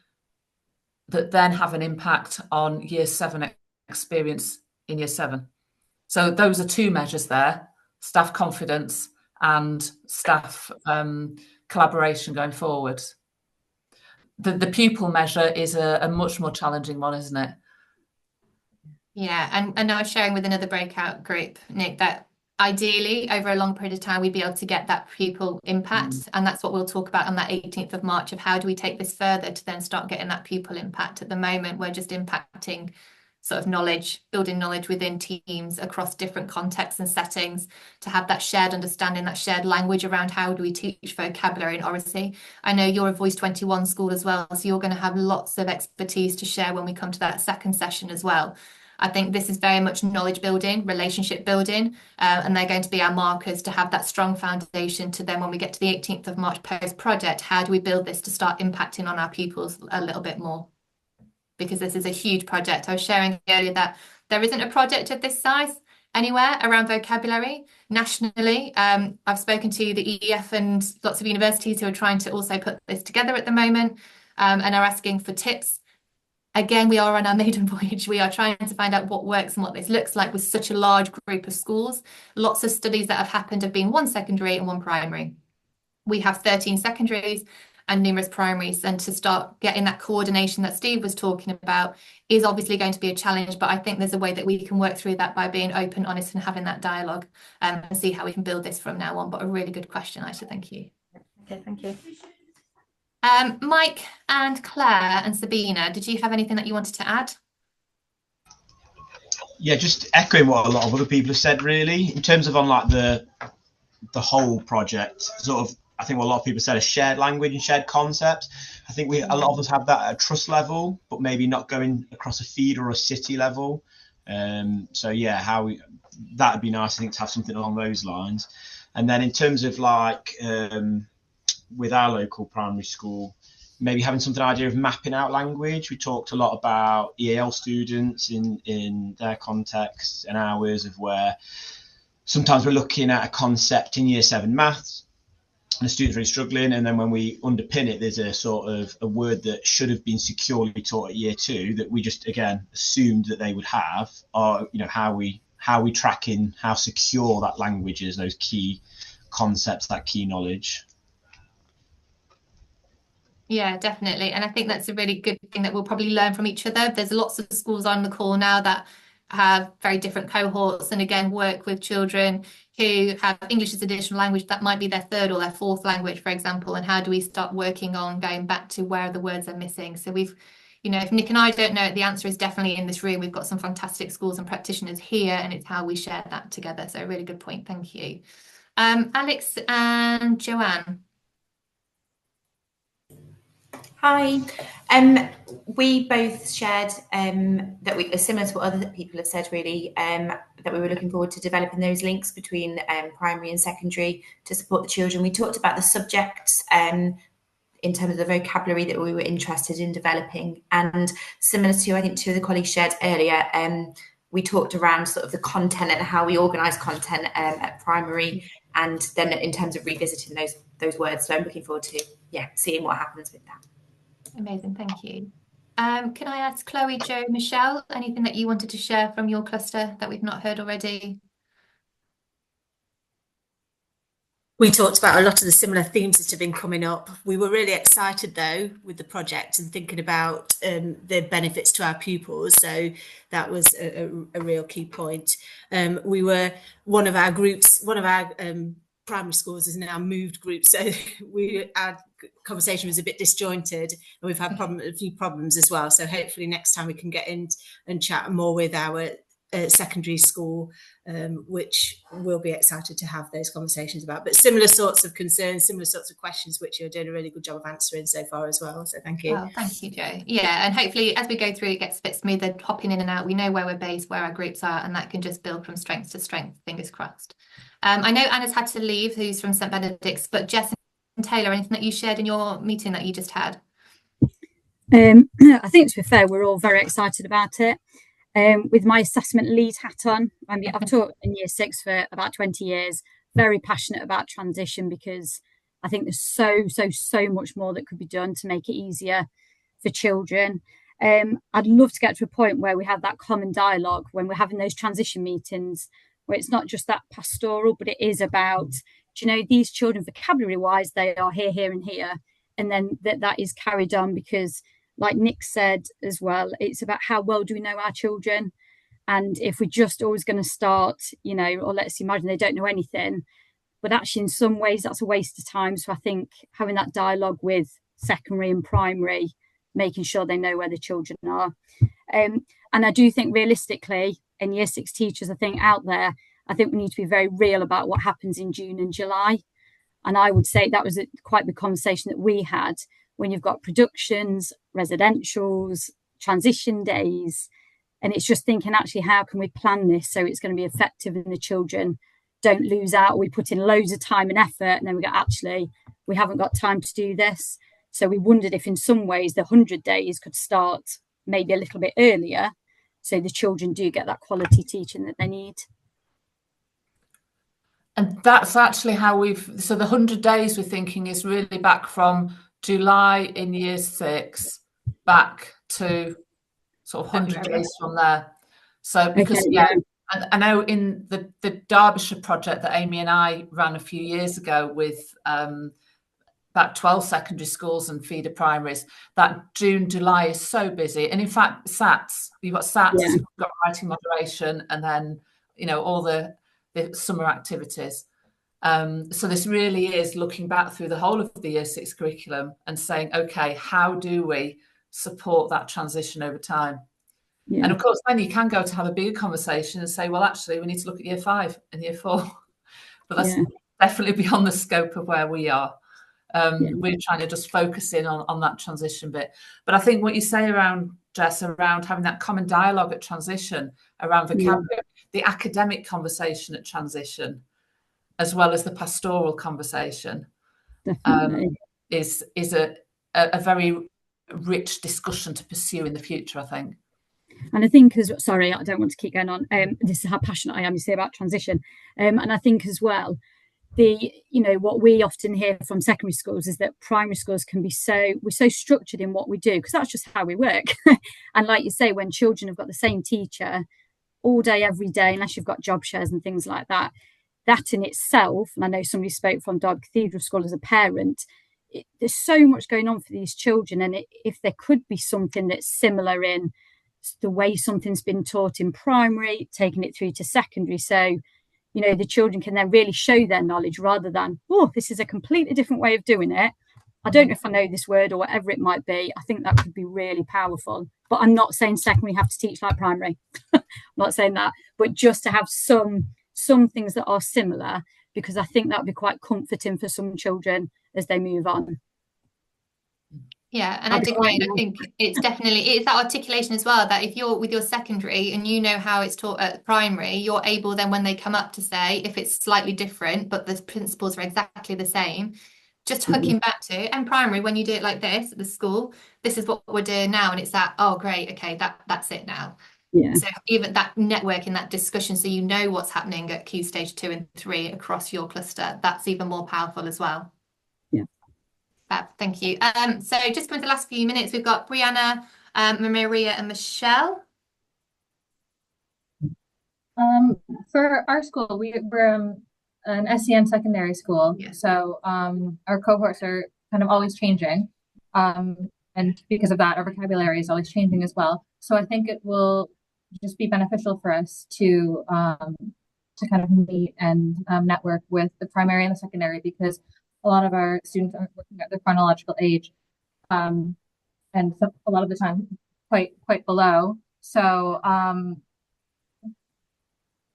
that then have an impact on year 7 experience in year 7. So those are two measures there: staff confidence and staff collaboration going forward. The pupil measure is a much more challenging one, isn't it? Yeah, and I was sharing with another breakout group, Nick, that ideally over a long period of time we'd be able to get that pupil impact, and that's what we'll talk about on that 18th of March, of how do we take this further to then start getting that pupil impact. At the moment we're just impacting sort of knowledge, building knowledge within teams across different contexts and settings, to have that shared understanding, that shared language around how do we teach vocabulary and oracy. I know you're a Voice 21 school as well, so you're going to have lots of expertise to share when we come to that second session as well. I think this is very much knowledge building, relationship building, and they're going to be our markers to have that strong foundation to then, when we get to the 18th of March post-project, how do we build this to start impacting on our pupils a little bit more? Because this is a huge project. I was sharing earlier that there isn't a project of this size anywhere around vocabulary nationally. I've spoken to the EEF and lots of universities who are trying to also put this together at the moment, and are asking for tips. Again, we are on our maiden voyage. We are trying to find out what works and what this looks like with such a large group of schools. Lots of studies that have happened have been one secondary and one primary. We have 13 secondaries and numerous primaries, and to start getting that coordination that Steve was talking about is obviously going to be a challenge, but I think there's a way that we can work through that by being open, honest, and having that dialogue, and see how we can build this from now on. But a really good question, Aisha, thank you. Okay, thank you. Mike and Claire and Sabina, did you have anything that you wanted to add? Yeah, just echoing what a lot of other people have said, really, in terms of on like the whole project, sort of, I think what a lot of people said, a shared language and shared concepts. I think a lot of us have that at a trust level, but maybe not going across a feed or a city level. So yeah, that'd be nice, I think, to have something along those lines. And then in terms of like with our local primary school, maybe having something idea of mapping out language. We talked a lot about EAL students in their context and ours, of where sometimes we're looking at a concept in year 7 maths and the student's really struggling, and then when we underpin it, there's a sort of a word that should have been securely taught at year 2 that we just again assumed that they would have, or how we tracking how secure that language is, those key concepts, that key knowledge. Yeah, definitely. And I think that's a really good thing that we'll probably learn from each other. There's lots of schools on the call now that have very different cohorts, and again work with children who have English as additional language that might be their 3rd or their 4th language, for example, and how do we start working on going back to where the words are missing. So we've, if Nick and I don't know it, the answer is definitely in this room. We've got some fantastic schools and practitioners here, and it's how we share that together. So a really good point, thank you. Alex and Joanne. Hi. We both shared that we, similar to what other people have said, really, that we were looking forward to developing those links between primary and secondary to support the children. We talked about the subjects in terms of the vocabulary that we were interested in developing, and similar to, I think, two of the colleagues shared earlier, we talked around sort of the content and how we organise content at primary, and then in terms of revisiting those words. So I'm looking forward to seeing what happens with that. Amazing, thank you. Can I ask Chloe, Jo, Michelle, anything that you wanted to share from your cluster that we've not heard already? We talked about a lot of the similar themes that have been coming up. We were really excited, though, with the project and thinking about the benefits to our pupils. So that was a real key point. We were one of our primary schools is now moved group, so our conversation was a bit disjointed, and we've had a few problems as well. So hopefully next time we can get in and chat more with our secondary school, which we'll be excited to have those conversations about. But similar sorts of concerns, similar sorts of questions, which you're doing a really good job of answering so far as well. So thank you. Oh, thank you, Jo. Yeah, and hopefully as we go through, it gets a bit smoother, hopping in and out. We know where we're based, where our groups are, and that can just build from strength to strength, fingers crossed. I know Anna's had to leave, who's from St Benedict's, but Jess and Taylor, anything that you shared in your meeting that you just had? I think, to be fair, we're all very excited about it. With my assessment lead hat on, I mean, I've taught in Year 6 for about 20 years, very passionate about transition, because I think there's so much more that could be done to make it easier for children. I'd love to get to a point where we have that common dialogue when we're having those transition meetings, where it's not just that pastoral, but it is about, do you know, these children, vocabulary wise, they are here, here and here. And then that is carried on, because like Nick said as well, it's about how well do we know our children. And if we're just always going to start, you know, or let's imagine they don't know anything, but actually in some ways that's a waste of time. So I think having that dialogue with secondary and primary, making sure they know where the children are. And I do think realistically, in Year 6 teachers, I think out there, I think we need to be very real about what happens in June and July. And I would say that was quite the conversation that we had, when you've got productions, residentials, transition days. And it's just thinking, actually, how can we plan this so it's going to be effective and the children don't lose out? We put in loads of time and effort, and then we go, actually, we haven't got time to do this. So we wondered if in some ways the 100 days could start maybe a little bit earlier, so the children do get that quality teaching that they need. And that's actually how so the 100 days we're thinking is really back from July in Year 6 back to sort of 100 days from there. So because and I know in the Derbyshire project that Amy and I ran a few years ago with about 12 secondary schools and feeder primaries, that June, July is so busy. And in fact, SATs, you've got SATs, you've got writing moderation, and then, you know, all the summer activities. So this really is looking back through the whole of the Year 6 curriculum and saying, okay, how do we support that transition over time? Yeah. And of course, then you can go to have a bigger conversation and say, well, actually, we need to look at Year 5 and Year 4. But that's definitely beyond the scope of where we are. We're trying to just focus in on that transition bit. But I think what you say around, Jess, around having that common dialogue at transition, around vocabulary, the academic conversation at transition, as well as the pastoral conversation, is a very rich discussion to pursue in the future, I think. And I think, sorry, I don't want to keep going on. This is how passionate I am, you say, about transition. And I think as well, what we often hear from secondary schools is that primary schools can be we're so structured in what we do, because that's just how we work. And like you say, when children have got the same teacher all day, every day, unless you've got job shares and things like that, that in itself, and I know somebody spoke from Derby Cathedral School as a parent, there's so much going on for these children. And if there could be something that's similar in the way something's been taught in primary, taking it through to secondary, so the children can then really show their knowledge, rather than, oh, this is a completely different way of doing it, I don't know if I know this word, or whatever it might be. I think that could be really powerful. But I'm not saying secondary have to teach like primary. I'm not saying that, but just to have some things that are similar, because I think that would be quite comforting for some children as they move on. Yeah, and I agree. I think it's that articulation as well, that if you're with your secondary and you know how it's taught at primary, you're able then when they come up to say if it's slightly different, but the principles are exactly the same, just hooking back to, and primary, when you do it like this at the school, this is what we're doing now, and it's that, oh great, okay, that's it now. Yeah. So even that networking, that discussion, so you know what's happening at Key Stage 2 and 3 across your cluster, that's even more powerful as well. Fab, thank you. So just going to the last few minutes, we've got Brianna, Maria and Michelle. For our school, we're an SEN secondary school, so our cohorts are kind of always changing, and because of that, our vocabulary is always changing as well. So I think it will just be beneficial for us to kind of meet and network with the primary and the secondary, because a lot of our students aren't looking at their chronological age, and so a lot of the time quite below. So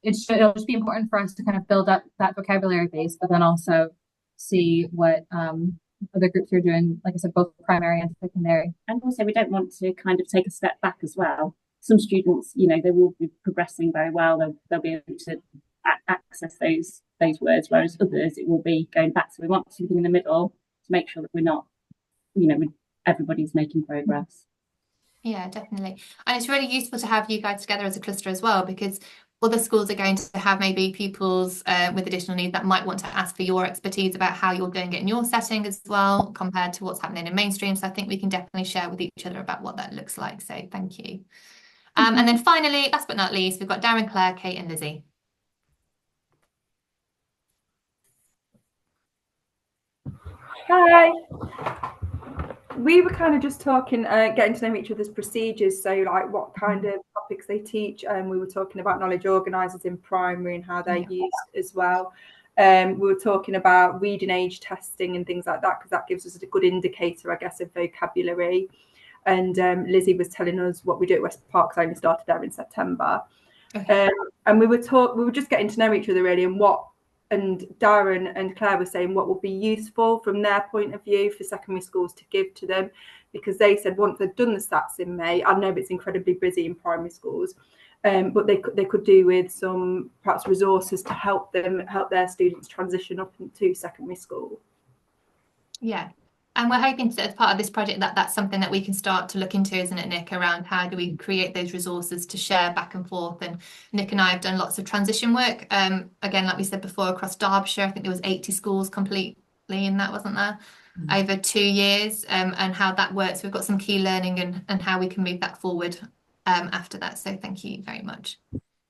it'll just be important for us to kind of build up that vocabulary base, but then also see what other groups are doing, like I said, both primary and secondary. And also we don't want to kind of take a step back as well. Some students, you know, they will be progressing very well. They'll be able to access those words, whereas others, it will be going back. So we want something in the middle to make sure that we're not, you know, everybody's making progress. Yeah, definitely. And it's really useful to have you guys together as a cluster as well, because other schools are going to have maybe pupils with additional needs that might want to ask for your expertise about how you're doing it in your setting as well, compared to what's happening in mainstream. So I think we can definitely share with each other about what that looks like. So thank you. And then finally, last but not least, we've got Darren, Claire, Kate and Lizzie. Hi. We were kind of just talking, getting to know each other's procedures. So like what kind of topics they teach. And we were talking about knowledge organisers in primary and how they're used as well. We were talking about reading age testing and things like that, because that gives us a good indicator, I guess, of vocabulary. And Lizzie was telling us what we do at West Park, because I only started there in September. Okay. And we were just getting to know each other really, and Darren and Claire were saying what would be useful from their point of view for secondary schools to give to them, because they said once they've done the stats in May, I know it's incredibly busy in primary schools, but they could do with some perhaps resources to help their students transition up into secondary school. Yeah. And we're hoping to, as part of this project, that's something that we can start to look into, isn't it, Nick, around how do we create those resources to share back and forth. And Nick and I have done lots of transition work. Again, like we said before, across Derbyshire, I think there was 80 schools completely in that, wasn't there, over 2 years, and how that works. We've got some key learning and how we can move that forward after that. So thank you very much.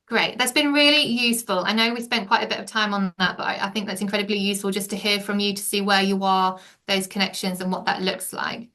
Great. That's been really useful. I know we spent quite a bit of time on that, but I think that's incredibly useful just to hear from you, to see where you are, those connections and what that looks like.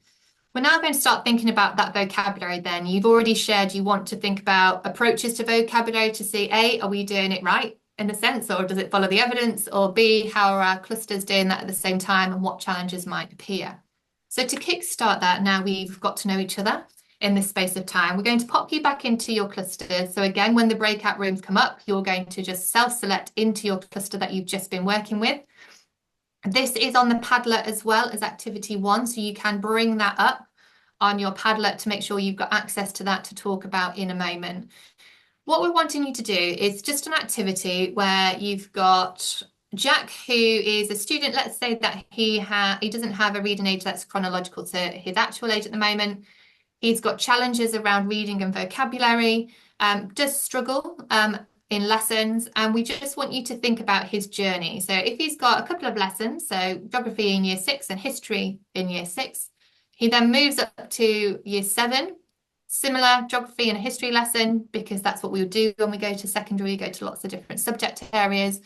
We're now going to start thinking about that vocabulary then. You've already shared you want to think about approaches to vocabulary to see, A, are we doing it right in a sense, or does it follow the evidence? Or B, how are our clusters doing that at the same time and what challenges might appear? So to kickstart that, now we've got to know each other in this space of time, we're going to pop you back into your clusters. So again, when the breakout rooms come up, you're going to just self-select into your cluster that you've just been working with. This is on the Padlet as well as activity 1, so you can bring that up on your Padlet to make sure you've got access to that to talk about in a moment. What we're wanting you to do is just an activity where you've got Jack, who is a student. Let's say that he doesn't have a reading age that's chronological to his actual age at the moment. He's got challenges around reading and vocabulary, does struggle in lessons, and we just want you to think about his journey. So if he's got a couple of lessons, so geography in year 6 and history in year 6, he then moves up to year 7, similar geography and history lesson, because that's what we would do when we go to secondary, we go to lots of different subject areas.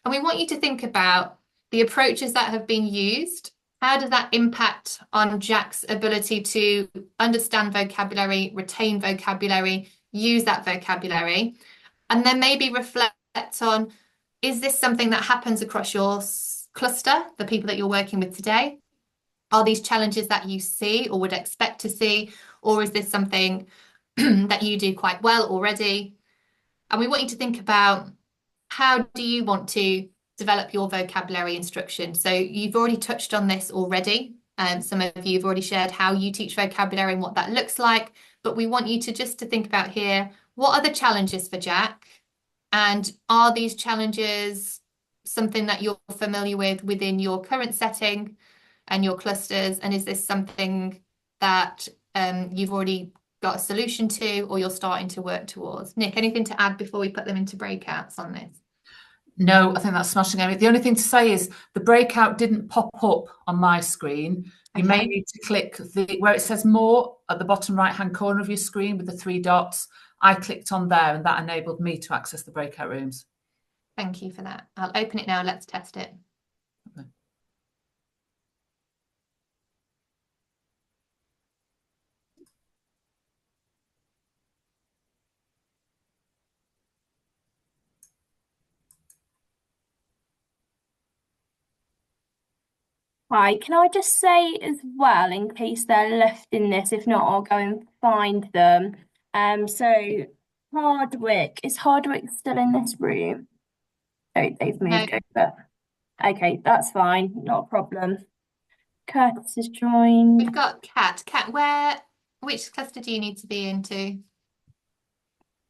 And we want you to think about the approaches that have been used. How does that impact on Jack's ability to understand vocabulary, retain vocabulary, use that vocabulary, and then maybe reflect on, is this something that happens across your cluster, the people that you're working with today? Are these challenges that you see or would expect to see, or is this something that you do quite well already? And we want you to think about, how do you want to develop your vocabulary instruction. So you've already touched on this already. Some of you have already shared how you teach vocabulary and what that looks like, but we want you to think about here, what are the challenges for Jack? And are these challenges something that you're familiar with within your current setting and your clusters? And is this something that you've already got a solution to, or you're starting to work towards? Nick, anything to add before we put them into breakouts on this? No, I think that's smashing, Amy. The only thing to say is the breakout didn't pop up on my screen. You may need to click where it says more at the bottom right-hand corner of your screen with the 3 dots. I clicked on there and that enabled me to access the breakout rooms. Thank you for that. I'll open it now. Let's test it. Okay. Hi, can I just say as well, in case they're left in this, if not, I'll go and find them. So Hardwick, is Hardwick still in this room? Oh, they've moved over. Okay, that's fine, not a problem. Curtis has joined. We've got Kat. Kat, which cluster do you need to be into?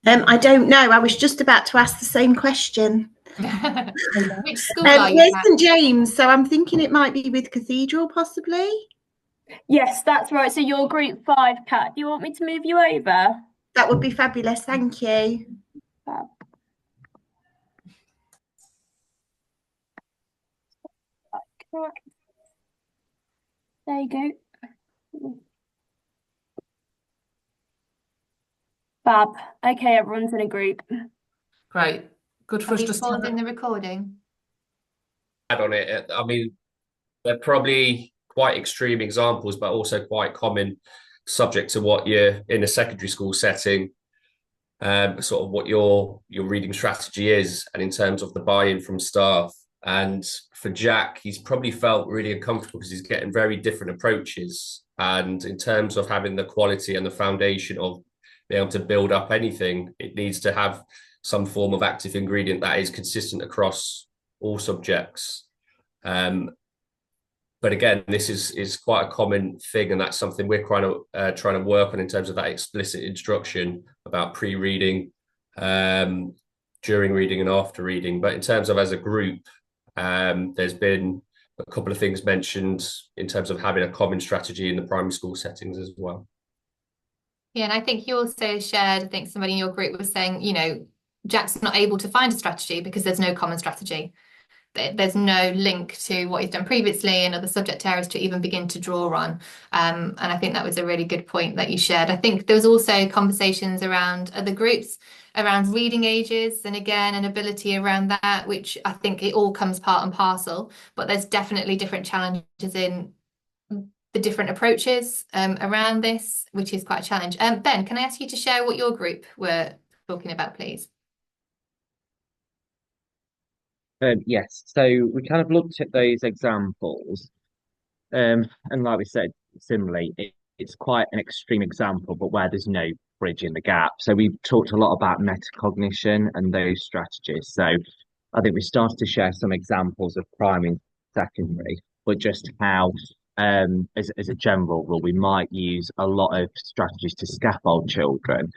I don't know. I was just about to ask the same question. Which school are you Where's at? St James? So I'm thinking it might be with Cathedral, possibly. Yes, that's right. So you're group 5, Kat. Do you want me to move you over? That would be fabulous. Thank you. There you go. Fab. Okay, everyone's in a group. Great. Good for us just to in the recording. On it. I mean, they're probably quite extreme examples, but also quite common, subject to what you're in a secondary school setting, sort of what your reading strategy is, and in terms of the buy-in from staff. And for Jack, he's probably felt really uncomfortable because he's getting very different approaches. And in terms of having the quality and the foundation of being able to build up anything, it needs to have some form of active ingredient that is consistent across all subjects. But again, this is quite a common thing, and that's something we're trying to work on in terms of that explicit instruction about pre-reading, during reading and after reading. But in terms of as a group, there's been a couple of things mentioned in terms of having a common strategy in the primary school settings as well. Yeah, and I think you also shared, I think somebody in your group was saying, you know, Jack's not able to find a strategy because there's no common strategy. There's no link to what he's done previously and other subject areas to even begin to draw on. And I think that was a really good point that you shared. I think there was also conversations around other groups, around reading ages, and again, an ability around that, which I think it all comes part and parcel, but there's definitely different challenges in the different approaches around this, which is quite a challenge. Ben, can I ask you to share what your group were talking about, please? Yes, so we kind of looked at those examples, and like we said, similarly, it's quite an extreme example, but where there's no bridge in the gap. So we talked a lot about metacognition and those strategies. So I think we started to share some examples of primary and secondary, but just how, as a general rule, we might use a lot of strategies to scaffold children.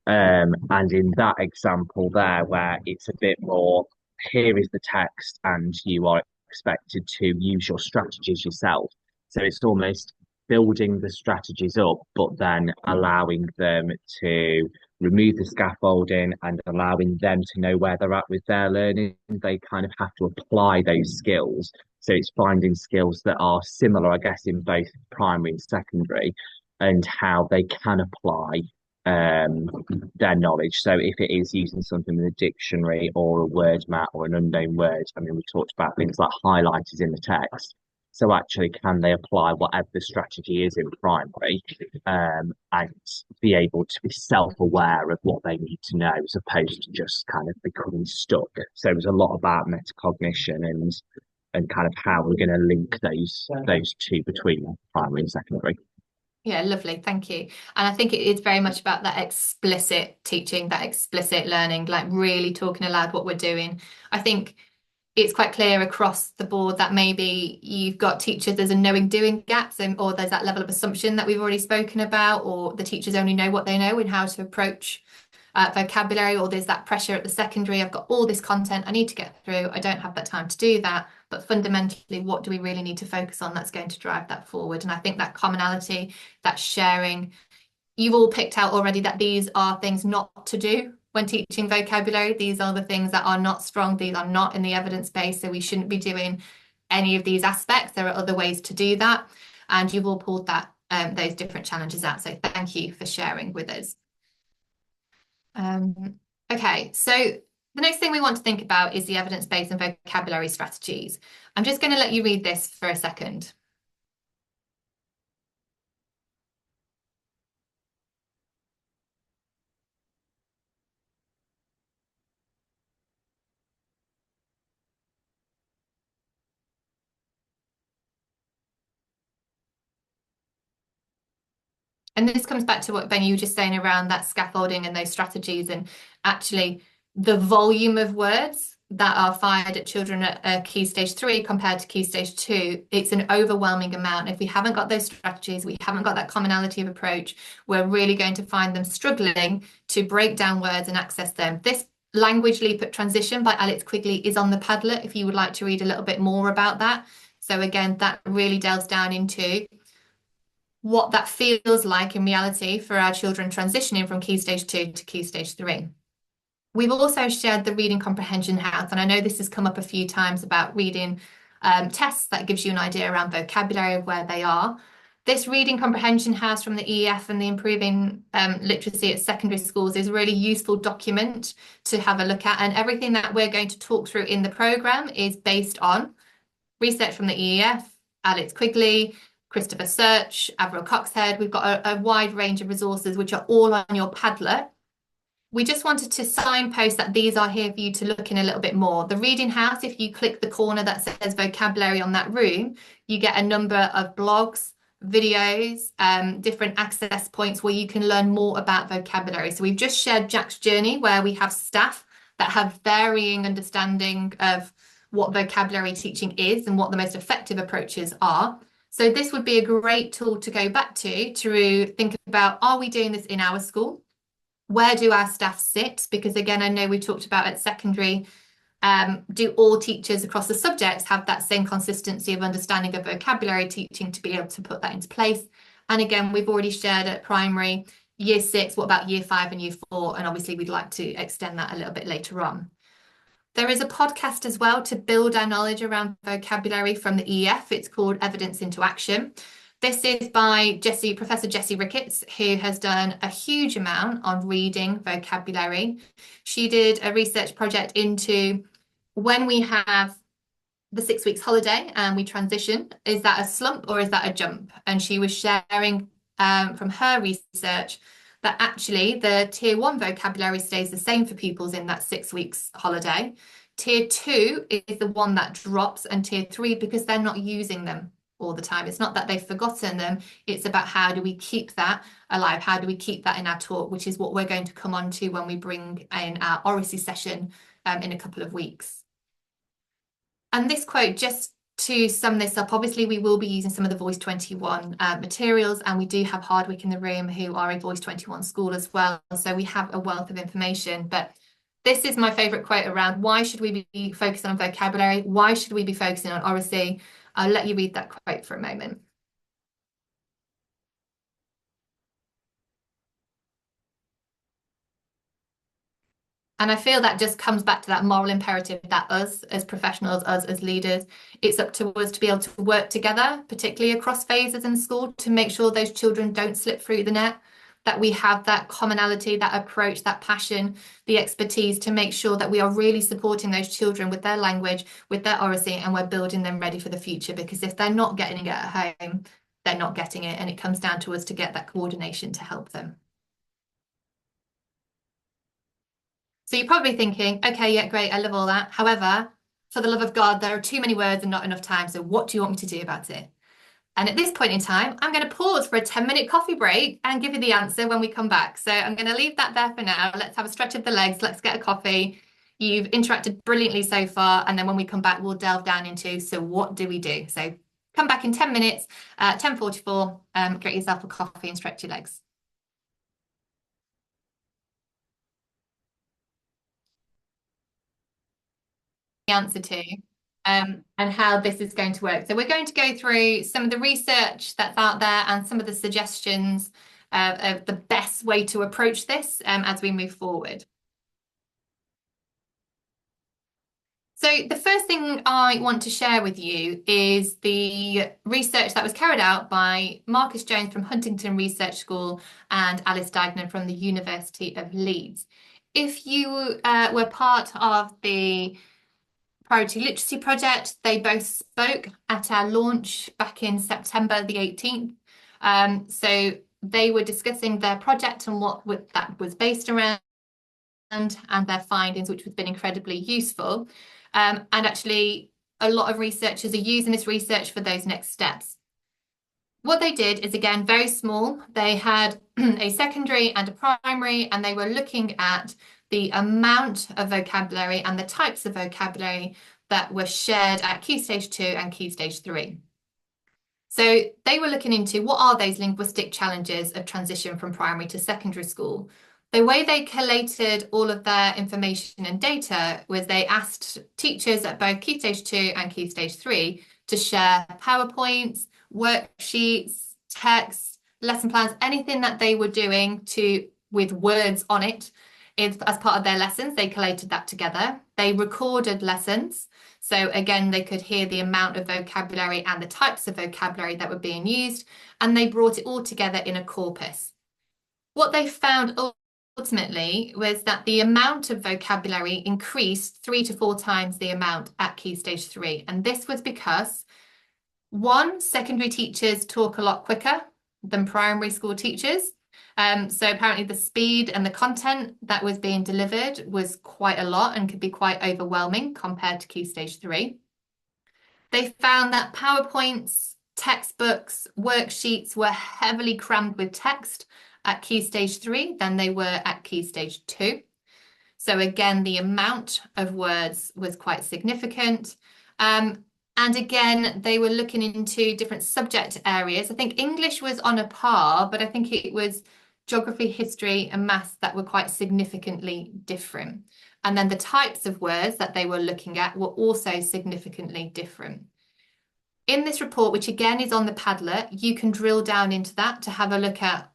And in that example there, where it's a bit more, here is the text and you are expected to use your strategies yourself. So it's almost building the strategies up, but then allowing them to remove the scaffolding and allowing them to know where they're at with their learning. They kind of have to apply those skills. So it's finding skills that are similar, I guess, in both primary and secondary, and how they can apply their knowledge. So if it is using something in a dictionary or a word mat or an unknown word, I mean, we talked about things like highlighters in the text. So actually, can they apply whatever the strategy is in primary, and be able to be self-aware of what they need to know, as opposed to just kind of becoming stuck. So there's a lot about metacognition and kind of how we're going to link those two between primary and secondary. Yeah, lovely. Thank you. And I think it is very much about that explicit teaching, that explicit learning, like really talking aloud what we're doing. I think it's quite clear across the board that maybe you've got teachers, there's a knowing doing gap, or there's that level of assumption that we've already spoken about, or the teachers only know what they know and how to approach vocabulary, or there's that pressure at the secondary. I've got all this content I need to get through. I don't have that time to do that. But fundamentally, what do we really need to focus on that's going to drive that forward? And I think that commonality, that sharing, you've all picked out already that these are things not to do when teaching vocabulary. These are the things that are not strong. These are not in the evidence base. So we shouldn't be doing any of these aspects. There are other ways to do that. And you've all pulled that those different challenges out. So thank you for sharing with us. Okay, so the next thing we want to think about is the evidence base and vocabulary strategies. I'm just going to let you read this for a second. And this comes back to what, Ben, you were just saying around that scaffolding and those strategies, and actually the volume of words that are fired at children at Key Stage 3 compared to Key Stage 2, it's an overwhelming amount. If we haven't got those strategies, we haven't got that commonality of approach, we're really going to find them struggling to break down words and access them. This Language Leap at Transition by Alex Quigley is on the Padlet if you would like to read a little bit more about that. So again, that really delves down into what that feels like in reality for our children transitioning from Key Stage 2 to Key Stage 3. We've also shared the Reading Comprehension House, and I know this has come up a few times about reading tests that gives you an idea around vocabulary of where they are. This Reading Comprehension House from the EEF and the Improving Literacy at Secondary Schools is a really useful document to have a look at, and everything that we're going to talk through in the programme is based on research from the EEF, Alex Quigley, Christopher Search, Avril Coxhead. We've got a wide range of resources which are all on your Padlet. We just wanted to signpost that these are here for you to look in a little bit more. The Reading House, if you click the corner that says vocabulary on that room, you get a number of blogs, videos, different access points where you can learn more about vocabulary. So we've just shared Jack's journey, where we have staff that have varying understanding of what vocabulary teaching is and what the most effective approaches are. So this would be a great tool to go back to think about, are we doing this in our school? Where do our staff sit? Because again, I know we talked about at secondary, do all teachers across the subjects have that same consistency of understanding of vocabulary teaching to be able to put that into place? And again, we've already shared at primary, year 6, what about year 5 and year 4? And obviously we'd like to extend that a little bit later on. There is a podcast as well to build our knowledge around vocabulary from the EEF. It's called Evidence into Action. This is by Professor Jessie Ricketts, who has done a huge amount on reading vocabulary. She did a research project into when we have the 6 weeks holiday and we transition, is that a slump or is that a jump? And she was sharing from her research that actually the Tier 1 vocabulary stays the same for pupils in that 6 weeks holiday. Tier 2 is the one that drops, and Tier 3 because they're not using them all the time. It's not that they've forgotten them, it's about how do we keep that alive, how do we keep that in our talk, which is what we're going to come on to when we bring in our oracy session in a couple of weeks. And this quote, just to sum this up, obviously we will be using some of the Voice 21 materials, and we do have Hardwick in the room who are a Voice 21 school as well, so we have a wealth of information. But this is my favourite quote around why should we be focusing on vocabulary, why should we be focusing on oracy. I'll let you read that quote for a moment. And I feel that just comes back to that moral imperative that us as professionals, us as leaders, it's up to us to be able to work together, particularly across phases in school, to make sure those children don't slip through the net, that we have that commonality, that approach, that passion, the expertise to make sure that we are really supporting those children with their language, with their oracy, and we're building them ready for the future. Because if they're not getting it at home, they're not getting it. And it comes down to us to get that coordination to help them. So you're probably thinking, okay, yeah, great, I love all that. However, for the love of God, there are too many words and not enough time. So what do you want me to do about it? And at this point in time, I'm going to pause for a 10-minute coffee break and give you the answer when we come back. So I'm going to leave that there for now. Let's have a stretch of the legs. Let's get a coffee. You've interacted brilliantly so far, and then when we come back, we'll delve down into, so what do we do? So come back in 10 minutes, 10:44, get yourself a coffee and stretch your legs. The answer to, and how this is going to work. So we're going to go through some of the research that's out there and some of the suggestions of the best way to approach this as we move forward. So the first thing I want to share with you is the research that was carried out by Marcus Jones from Huntington Research School and Alice Dagnan from the University of Leeds. If you were part of the Priority Literacy Project, they both spoke at our launch back in September the 18th. So they were discussing their project and what that was based around and their findings, which has been incredibly useful. And actually, a lot of researchers are using this research for those next steps. What they did is, again, very small. They had a secondary and a primary, and they were looking at the amount of vocabulary and the types of vocabulary that were shared at Key Stage 2 and Key Stage 3. So they were looking into what are those linguistic challenges of transition from primary to secondary school. The way they collated all of their information and data was they asked teachers at both Key Stage 2 and Key Stage 3 to share PowerPoints, worksheets, text, lesson plans, anything that they were doing with words on it as part of their lessons. They collated that together. They recorded lessons. So again, they could hear the amount of vocabulary and the types of vocabulary that were being used, and they brought it all together in a corpus. What they found ultimately was that the amount of vocabulary increased 3 to 4 times the amount at Key Stage 3. And this was because, one, secondary teachers talk a lot quicker than primary school teachers. So apparently the speed and the content that was being delivered was quite a lot and could be quite overwhelming compared to Key Stage 3. They found that PowerPoints, textbooks, worksheets were heavily crammed with text at Key Stage 3 than they were at Key Stage 2. So again, the amount of words was quite significant. And again, they were looking into different subject areas. I think English was on a par, but I think it was geography, history, and maths that were quite significantly different. And then the types of words that they were looking at were also significantly different. In this report, which again is on the Padlet, you can drill down into that to have a look at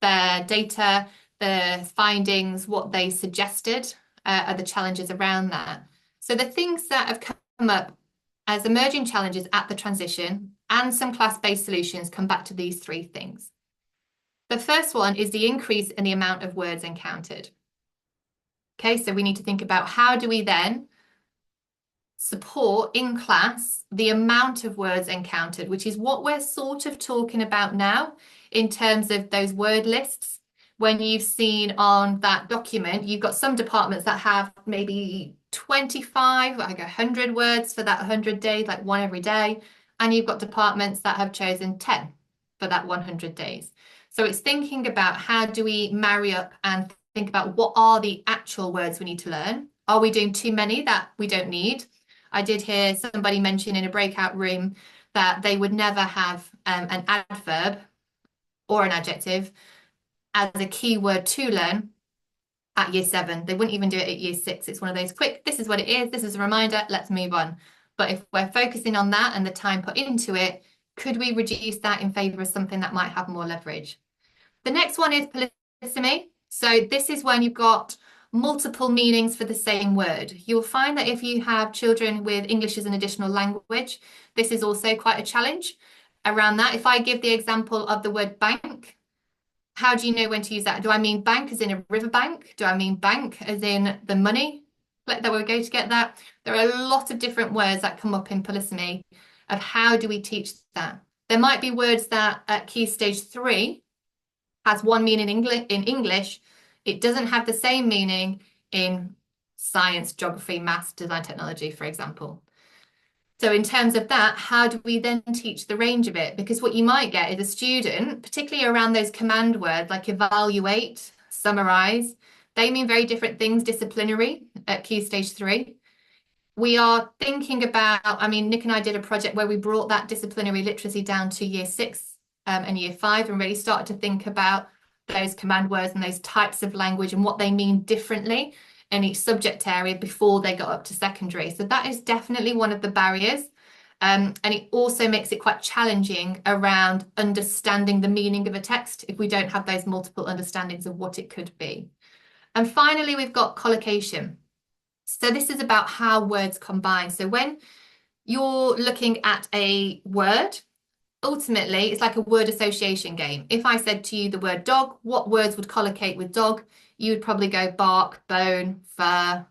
their data, their findings, what they suggested are the challenges around that. So the things that have come up as emerging challenges at the transition and some class-based solutions come back to these 3 things. The first one is the increase in the amount of words encountered. Okay, so we need to think about how do we then support in class the amount of words encountered, which is what we're sort of talking about now in terms of those word lists. When you've seen on that document, you've got some departments that have maybe 25, like 100 words for that 100 days, like 1 every day. And you've got departments that have chosen 10 for that 100 days. So it's thinking about how do we marry up and think about what are the actual words we need to learn? Are we doing too many that we don't need? I did hear somebody mention in a breakout room that they would never have an adverb or an adjective as a key word to learn at year 7. They wouldn't even do it at year 6. It's one of those quick, this is what it is, this is a reminder, let's move on. But if we're focusing on that and the time put into it, could we reduce that in favour of something that might have more leverage? The next one is polysemy. So this is when you've got multiple meanings for the same word. You'll find that if you have children with English as an additional language, this is also quite a challenge around that. If I give the example of the word bank, how do you know when to use that? Do I mean bank as in a river bank? Do I mean bank as in the money that we're going to get that? There are a lot of different words that come up in polysemy of how do we teach that. There might be words that at Key Stage 3 has one meaning in English. It doesn't have the same meaning in science, geography, maths, design, technology, for example. So in terms of that, how do we then teach the range of it? Because what you might get is a student, particularly around those command words like evaluate, summarize, They mean very different things disciplinary at Key Stage 3. We are thinking about, I mean, Nick and I did a project where we brought that disciplinary literacy down to Year 6 and Year 5 and really started to think about those command words and those types of language and what they mean differently in each subject area before they got up to secondary. So that is definitely one of the barriers. And it also makes it quite challenging around understanding the meaning of a text if we don't have those multiple understandings of what it could be. And finally, we've got collocation. So this is about how words combine. So when you're looking at a word, ultimately, it's like a word association game. If I said to you the word dog, what words would collocate with dog? You would probably go bark, bone, fur,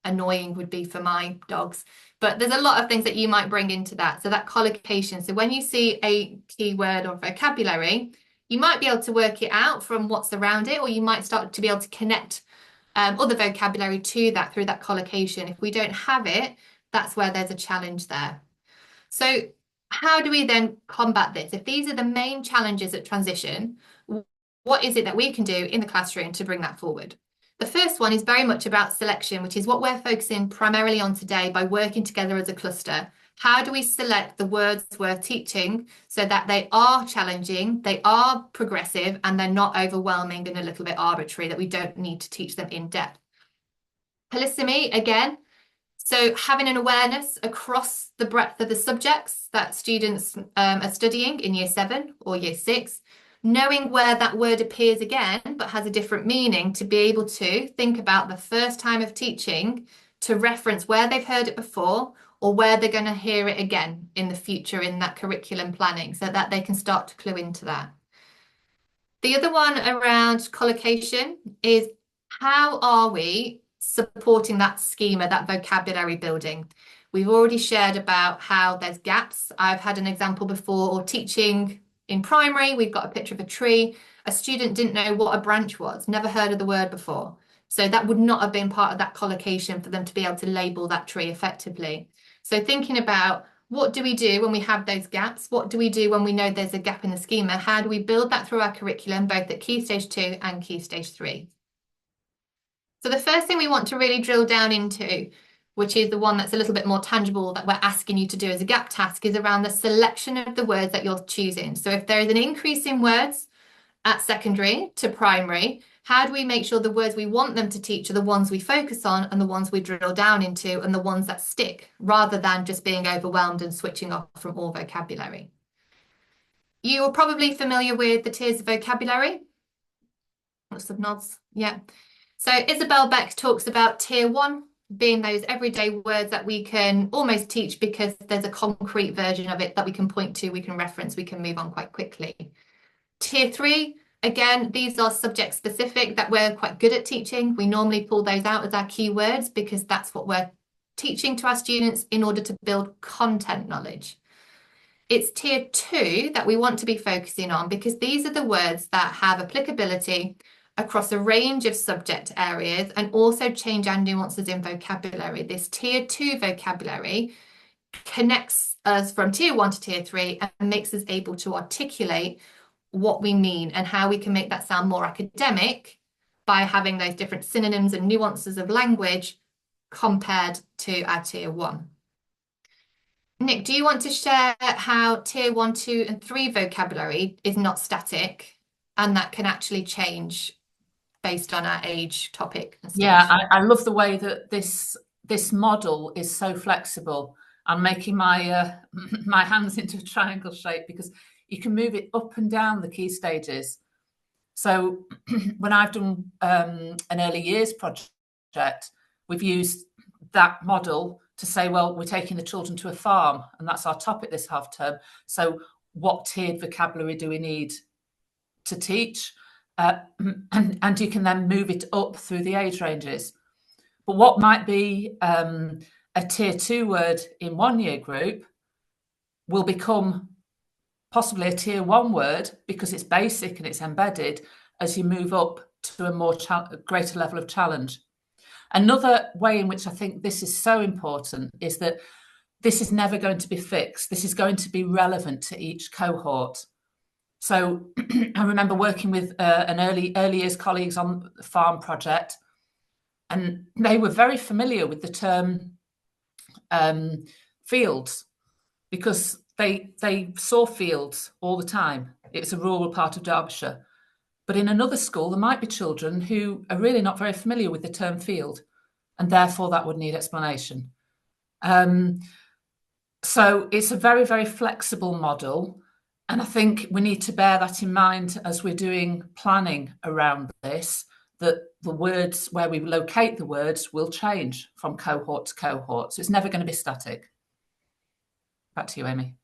annoying would be for my dogs. But there's a lot of things that you might bring into that. So that collocation. So when you see a keyword or vocabulary, you might be able to work it out from what's around it, or you might start to be able to connect other vocabulary to that through that collocation. If we don't have it, that's where there's a challenge there. So how do we then combat this? If these are the main challenges at transition, what is it that we can do in the classroom to bring that forward? The first one is very much about selection, which is what we're focusing primarily on today by working together as a cluster. How do we select the words we're teaching so that they are challenging, they are progressive, and they're not overwhelming and a little bit arbitrary, that we don't need to teach them in depth? Polysemy, again, so having an awareness across the breadth of the subjects that students are studying in Year 7 or Year 6, knowing where that word appears again but has a different meaning, to be able to think about the first time of teaching to reference where they've heard it before or where they're going to hear it again in the future in that curriculum planning, so that they can start to clue into that. The other one around collocation is, how are we supporting that schema, that vocabulary building? We've already shared about how there's gaps. I've had an example before, or teaching in primary, we've got a picture of a tree. A student didn't know what a branch was, never heard of the word before. So that would not have been part of that collocation for them to be able to label that tree effectively. So thinking about, what do we do when we have those gaps? What do we do when we know there's a gap in the schema? How do we build that through our curriculum, both at Key Stage 2 and Key Stage 3? So the first thing we want to really drill down into, which is the one that's a little bit more tangible that we're asking you to do as a gap task, is around the selection of the words that you're choosing. So if there is an increase in words at secondary to primary, how do we make sure the words we want them to teach are the ones we focus on and the ones we drill down into and the ones that stick, rather than just being overwhelmed and switching off from all vocabulary? You're probably familiar with the tiers of vocabulary. Lots of nods. Yeah. So Isabel Beck talks about Tier 1 being those everyday words that we can almost teach because there's a concrete version of it that we can point to, we can reference, we can move on quite quickly. Tier 3, again, these are subject specific that we're quite good at teaching. We normally pull those out as our keywords because that's what we're teaching to our students in order to build content knowledge. It's Tier 2 that we want to be focusing on because these are the words that have applicability across a range of subject areas and also change our nuances in vocabulary. This Tier 2 vocabulary connects us from Tier 1 to Tier 3 and makes us able to articulate what we mean and how we can make that sound more academic by having those different synonyms and nuances of language compared to our Tier 1. Nick, do you want to share how Tier 1, 2 and 3 vocabulary is not static and that can actually change based on our age, topic and stage? Yeah, I love the way that this model is so flexible. I'm making my my hands into a triangle shape because you can move it up and down the key stages. So when I've done an early years project, we've used that model to say, well, we're taking the children to a farm and that's our topic this half term. So what tiered vocabulary do we need to teach? And you can then move it up through the age ranges. But what might be a Tier 2 word in one year group will become possibly a Tier 1 word because it's basic and it's embedded as you move up to a more greater level of challenge. Another way in which I think this is so important is that this is never going to be fixed. This is going to be relevant to each cohort. So I remember working with an early years colleagues on the farm project, and they were very familiar with the term fields, because they saw fields all the time. It's a rural part of Derbyshire. But in another school, there might be children who are really not very familiar with the term field, and therefore that would need explanation. So it's a very, very flexible model. And I think we need to bear that in mind as we're doing planning around this, that the words, where we locate the words, will change from cohort to cohort. So it's never going to be static. Back to you, Amy.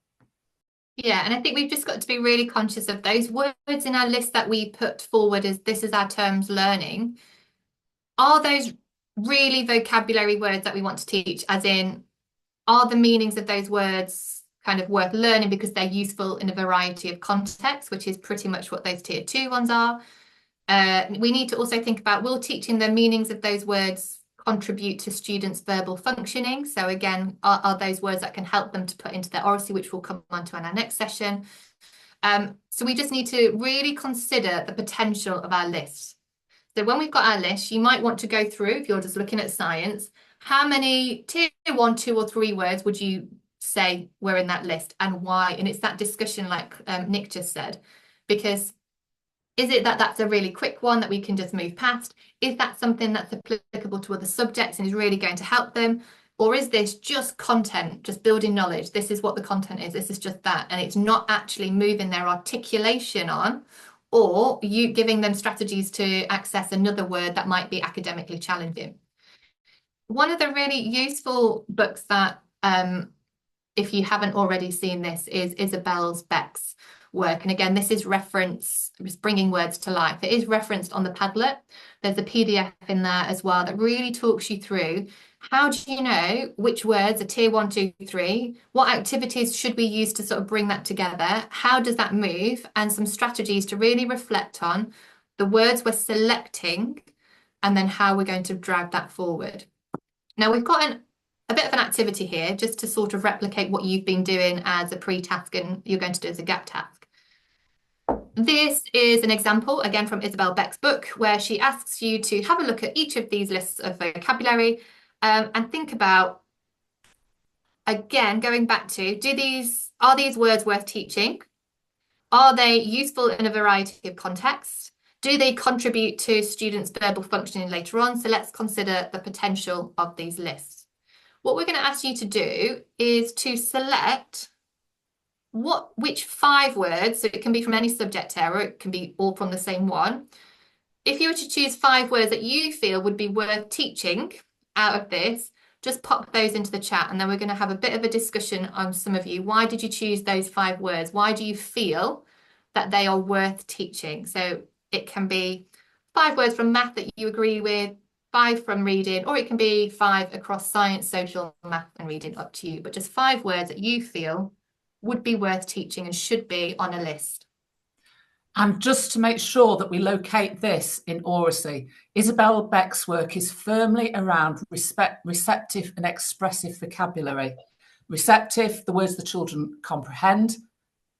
Yeah, and I think we've just got to be really conscious of those words in our list that we put forward as this is our terms learning. Are those really vocabulary words that we want to teach, as in, are the meanings of those words kind of worth learning because they're useful in a variety of contexts, which is pretty much what those tier 2 ones are. We need to also think about, will teaching the meanings of those words contribute to students' verbal functioning? So again, are those words that can help them to put into their oracy, which we'll come on to in our next session. So we just need to really consider the potential of our list. So when we've got our list, you might want to go through, if you're just looking at science, how many tier 1, 2 or 3 words would you say were in that list, and why? And it's that discussion like Nick just said, because is it that that's a really quick one that we can just move past? Is that something that's applicable to other subjects and is really going to help them? Or is this just content, just building knowledge? This is what the content is. This is just that. And it's not actually moving their articulation on, or you giving them strategies to access another word that might be academically challenging. One of the really useful books that, if you haven't already seen this, is Isabel Beck's work. And again, this is bringing words to life. It is referenced on the Padlet. There's a PDF in there as well that really talks you through, how do you know which words are tier 1, 2, 3? What activities should we use to sort of bring that together? How does that move? And some strategies to really reflect on the words we're selecting and then how we're going to drag that forward. Now we've got a bit of an activity here just to sort of replicate what you've been doing as a pre-task and you're going to do as a gap task. This is an example, again, from Isabel Beck's book, where she asks you to have a look at each of these lists of vocabulary and think about, again, going back to, are these words worth teaching? Are they useful in a variety of contexts? Do they contribute to students' verbal functioning later on? So let's consider the potential of these lists. What we're going to ask you to do is to select which 5 words, so it can be from any subject area, it can be all from the same one. If you were to choose 5 words that you feel would be worth teaching out of this, just pop those into the chat, and then we're going to have a bit of a discussion on some of you. Why did you choose those 5 words? Why do you feel that they are worth teaching? So it can be 5 words from math that you agree with, 5 from reading, or it can be 5 across science, social, math and reading, up to you. But just 5 words that you feel would be worth teaching and should be on a list. And just to make sure that we locate this in oracy, Isabel Beck's work is firmly around receptive and expressive vocabulary. Receptive, the words the children comprehend,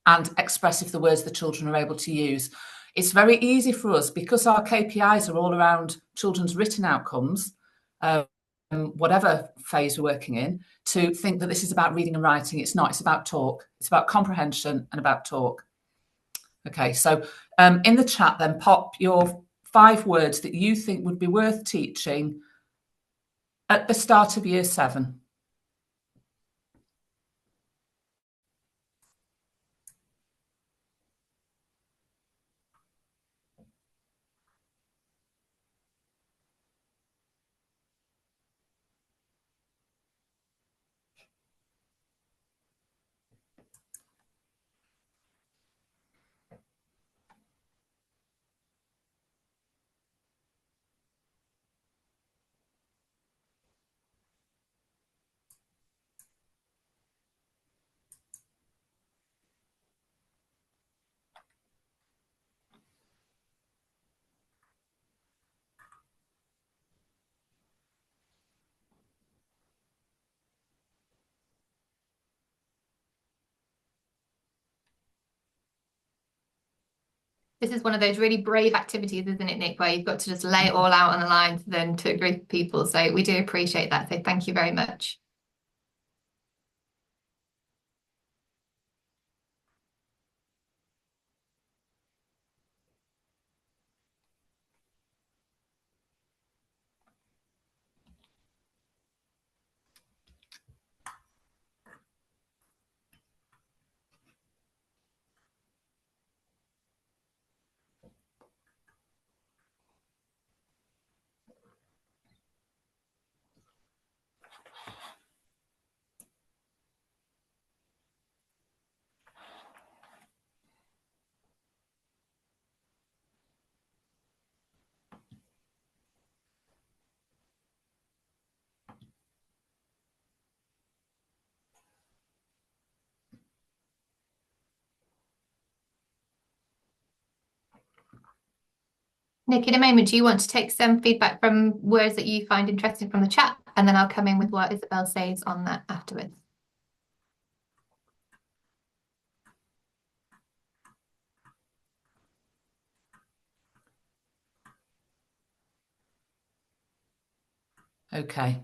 and expressive, the words the children are able to use. It's very easy for us, because our KPIs are all around children's written outcomes, whatever phase we're working in, to think that this is about reading and writing. It's not. It's about talk. It's about comprehension and about talk. Okay, so in the chat then, pop your 5 words that you think would be worth teaching at the start of year 7. This is one of those really brave activities, isn't it, Nick, where you've got to just lay it all out on the line then to a group of people. So we do appreciate that. So thank you very much. Nick, in a moment, do you want to take some feedback from words that you find interesting from the chat? And then I'll come in with what Isabel says on that afterwards. Okay,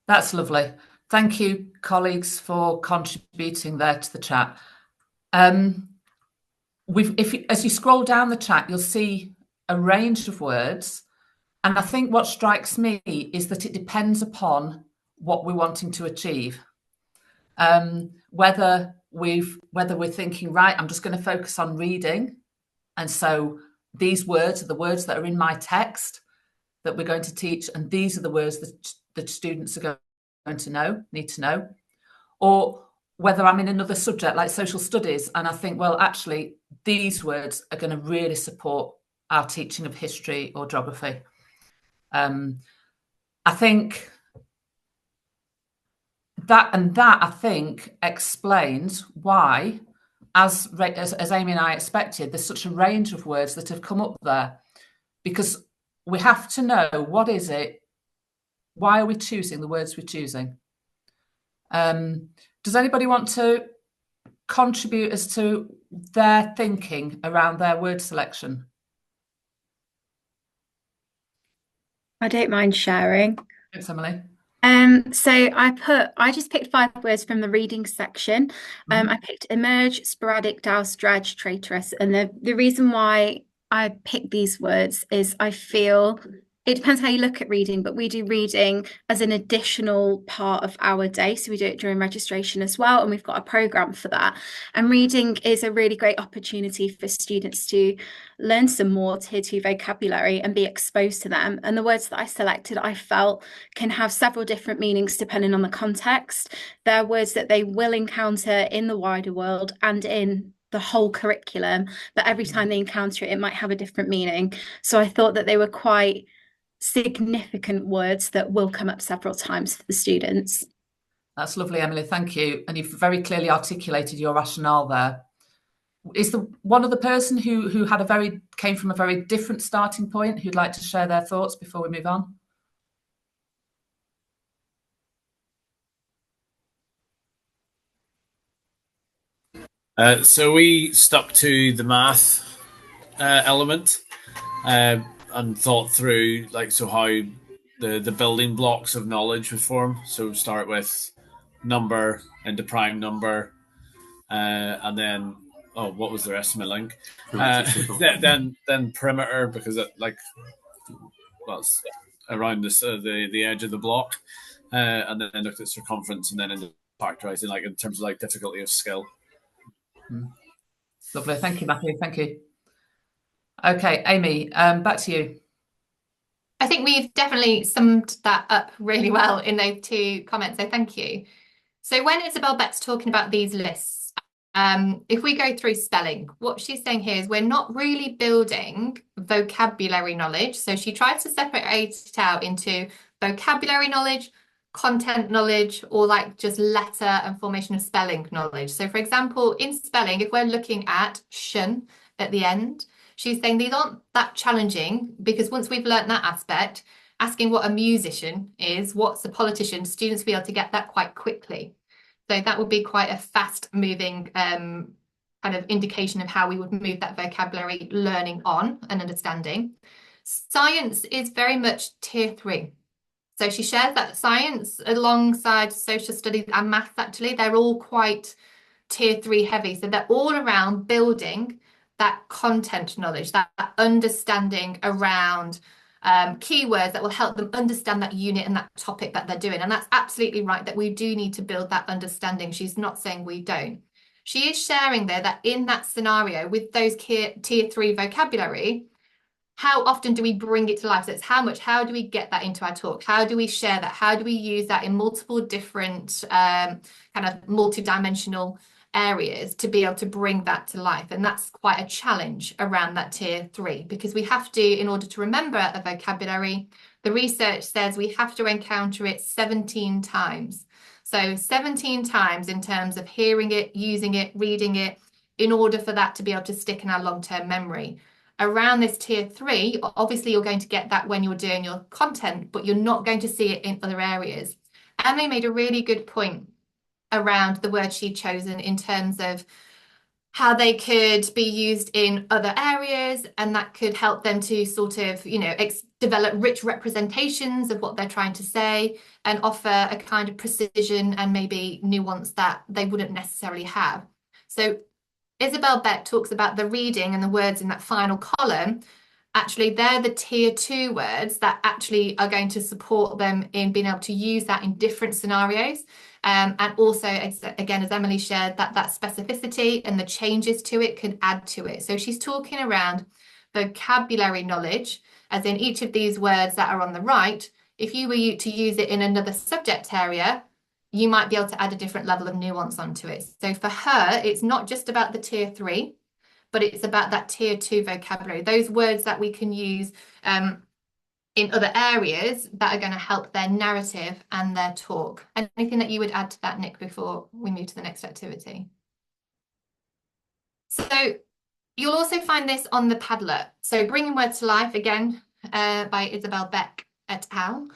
that's lovely. Thank you, colleagues, for contributing there to the chat. As you scroll down the chat, you'll see a range of words. And I think what strikes me is that it depends upon what we're wanting to achieve. Whether we're thinking, right, I'm just going to focus on reading. And so these words are the words that are in my text that we're going to teach. And these are the words that students are going to need to know. Or whether I'm in another subject like social studies and I think, well, actually, these words are going to really support our teaching of history or geography. I think that I think explains why, as Amy and I expected, there's such a range of words that have come up there, because we have to know what is it, why are we choosing the words we're choosing? Does anybody want to contribute as to their thinking around their word selection? I don't mind sharing. Thanks, Emily. So I just picked 5 words from the reading section. I picked emerge, sporadic, douse, dredge, traitorous. And the reason why I picked these words is I feel it depends how you look at reading, but we do reading as an additional part of our day. So we do it during registration as well. And we've got a programme for that. And reading is a really great opportunity for students to learn some more Tier 2 vocabulary and be exposed to them. And the words that I selected, I felt can have several different meanings depending on the context. They're words that they will encounter in the wider world and in the whole curriculum, but every time they encounter it, it might have a different meaning. So I thought that they were quite significant words that will come up several times for the students. That's lovely, Emily. Thank you. And you've very clearly articulated your rationale there. Is the one other person who came from a very different starting point who'd like to share their thoughts before we move on? So we stuck to the math element and thought through how the building blocks of knowledge would form. So start with number into prime number, and then what was the rest of my link? Then perimeter, because that's around the edge of the block, and then looked at circumference, and then into factorizing in terms of difficulty of skill. Lovely. Thank you, Matthew. Thank you. Okay, Amy, back to you. I think we've definitely summed that up really well in those 2 comments, so thank you. So when Isabel Beck's talking about these lists, if we go through spelling, what she's saying here is we're not really building vocabulary knowledge. So she tries to separate it out into vocabulary knowledge, content knowledge, or just letter and formation of spelling knowledge. So for example, in spelling, if we're looking at shun at the end, she's saying these aren't that challenging, because once we've learnt that aspect, asking what a musician is, what's a politician, students will be able to get that quite quickly. So that would be quite a fast moving kind of indication of how we would move that vocabulary learning on and understanding. Science is very much tier 3. So she shares that science alongside social studies and maths, actually, they're all quite tier 3 heavy. So they're all around building that content knowledge, that understanding around keywords that will help them understand that unit and that topic that they're doing. And that's absolutely right, that we do need to build that understanding. She's not saying we don't. She is sharing there that in that scenario with those tier 3 vocabulary, how often do we bring it to life? So it's how do we get that into our talk? How do we share that? How do we use that in multiple different kind of multi-dimensional areas to be able to bring that to life? And that's quite a challenge around that tier 3, because we have to, in order to remember a vocabulary, the research says we have to encounter it 17 times. So 17 times in terms of hearing it, using it, reading it, in order for that to be able to stick in our long-term memory. Around this tier 3, obviously you're going to get that when you're doing your content, but you're not going to see it in other areas. Emily made a really good point around the word she'd chosen in terms of how they could be used in other areas, and that could help them to sort of, you know, develop rich representations of what they're trying to say and offer a kind of precision and maybe nuance that they wouldn't necessarily have. So Isabel Beck talks about the reading and the words in that final column. Actually, they're the tier 2 words that actually are going to support them in being able to use that in different scenarios. And also, again, as Emily shared, that specificity and the changes to it can add to it. So she's talking around vocabulary knowledge, as in each of these words that are on the right, if you were to use it in another subject area, you might be able to add a different level of nuance onto it. So for her, it's not just about the tier 3, but it's about that tier 2 vocabulary, those words that we can use in other areas that are going to help their narrative and their talk. Anything that you would add to that, Nick, before we move to the next activity? So you'll also find this on the Padlet. So Bringing Words to Life, again, by Isabel Beck et al.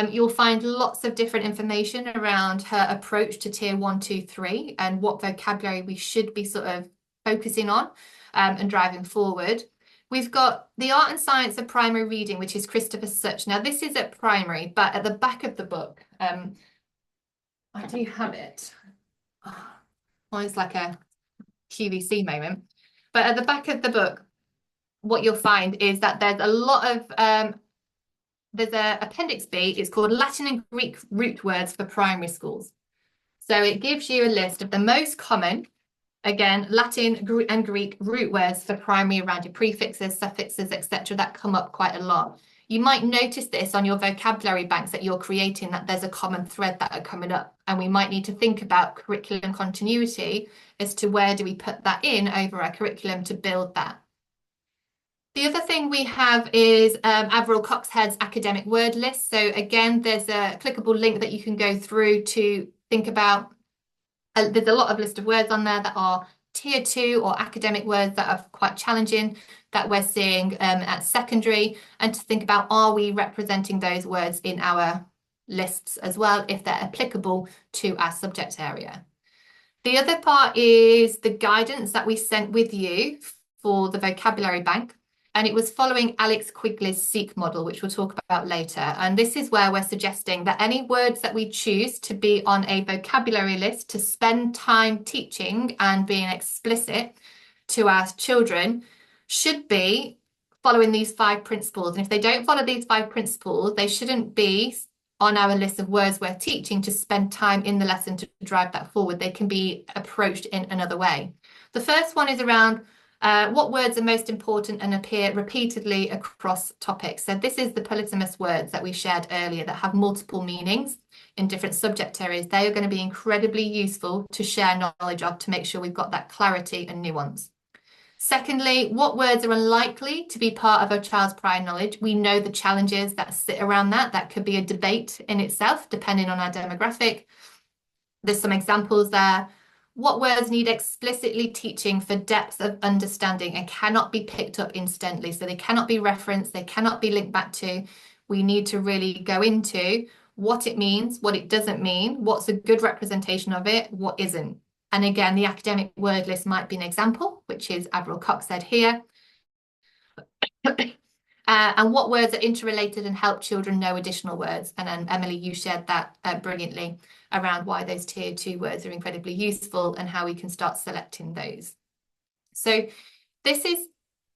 You'll find lots of different information around her approach to tier 1, 2, 3 and what vocabulary we should be sort of focusing on and driving forward. We've got The Art and Science of Primary Reading, which is Christopher Such. Now, this is at primary, but at the back of the book, I do have it. Well, it's like a QVC moment. But at the back of the book, what you'll find is that there's a lot of there's a appendix B. It's called Latin and Greek root words for primary schools. So it gives you a list of the most common, again, Latin and Greek root words for primary around your prefixes, suffixes, etc. that come up quite a lot. You might notice this on your vocabulary banks that you're creating, that there's a common thread that are coming up, and we might need to think about curriculum continuity as to where do we put that in over our curriculum to build that. The other thing we have is Avril Coxhead's academic word list. So again, there's a clickable link that you can go through to think about. There's a lot of list of words on there that are tier 2 or academic words that are quite challenging that we're seeing at secondary, and to think about, are we representing those words in our lists as well if they're applicable to our subject area. The other part is the guidance that we sent with you for the vocabulary bank. And it was following Alex Quigley's SEEK model, which we'll talk about later. And this is where we're suggesting that any words that we choose to be on a vocabulary list to spend time teaching and being explicit to our children should be following these 5 principles. And if they don't follow these 5 principles, they shouldn't be on our list of words we're teaching to spend time in the lesson to drive that forward. They can be approached in another way. The first one is around what words are most important and appear repeatedly across topics. So this is the polysemous words that we shared earlier that have multiple meanings in different subject areas. They are going to be incredibly useful to share knowledge of, to make sure we've got that clarity and nuance. Secondly, what words are unlikely to be part of a child's prior knowledge? We know the challenges that sit around that. That could be a debate in itself, depending on our demographic. There's some examples there. What words need explicitly teaching for depth of understanding and cannot be picked up instantly? So they cannot be referenced, they cannot be linked back to. We need to really go into what it means, what it doesn't mean, what's a good representation of it, what isn't. And again, the academic word list might be an example, which is Avril Cox said here. And what words are interrelated and help children know additional words. And then Emily, you shared that brilliantly around why those tier 2 words are incredibly useful and how we can start selecting those. So this is,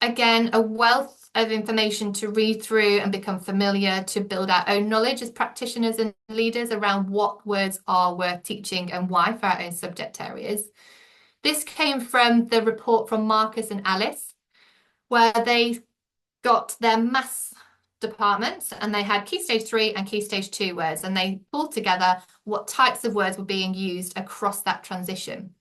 again, a wealth of information to read through and become familiar, to build our own knowledge as practitioners and leaders around what words are worth teaching and why for our own subject areas. This came from the report from Marcus and Alice, where they got their maths departments and they had Key Stage 3 and Key Stage 2 words, and they pulled together what types of words were being used across that transition.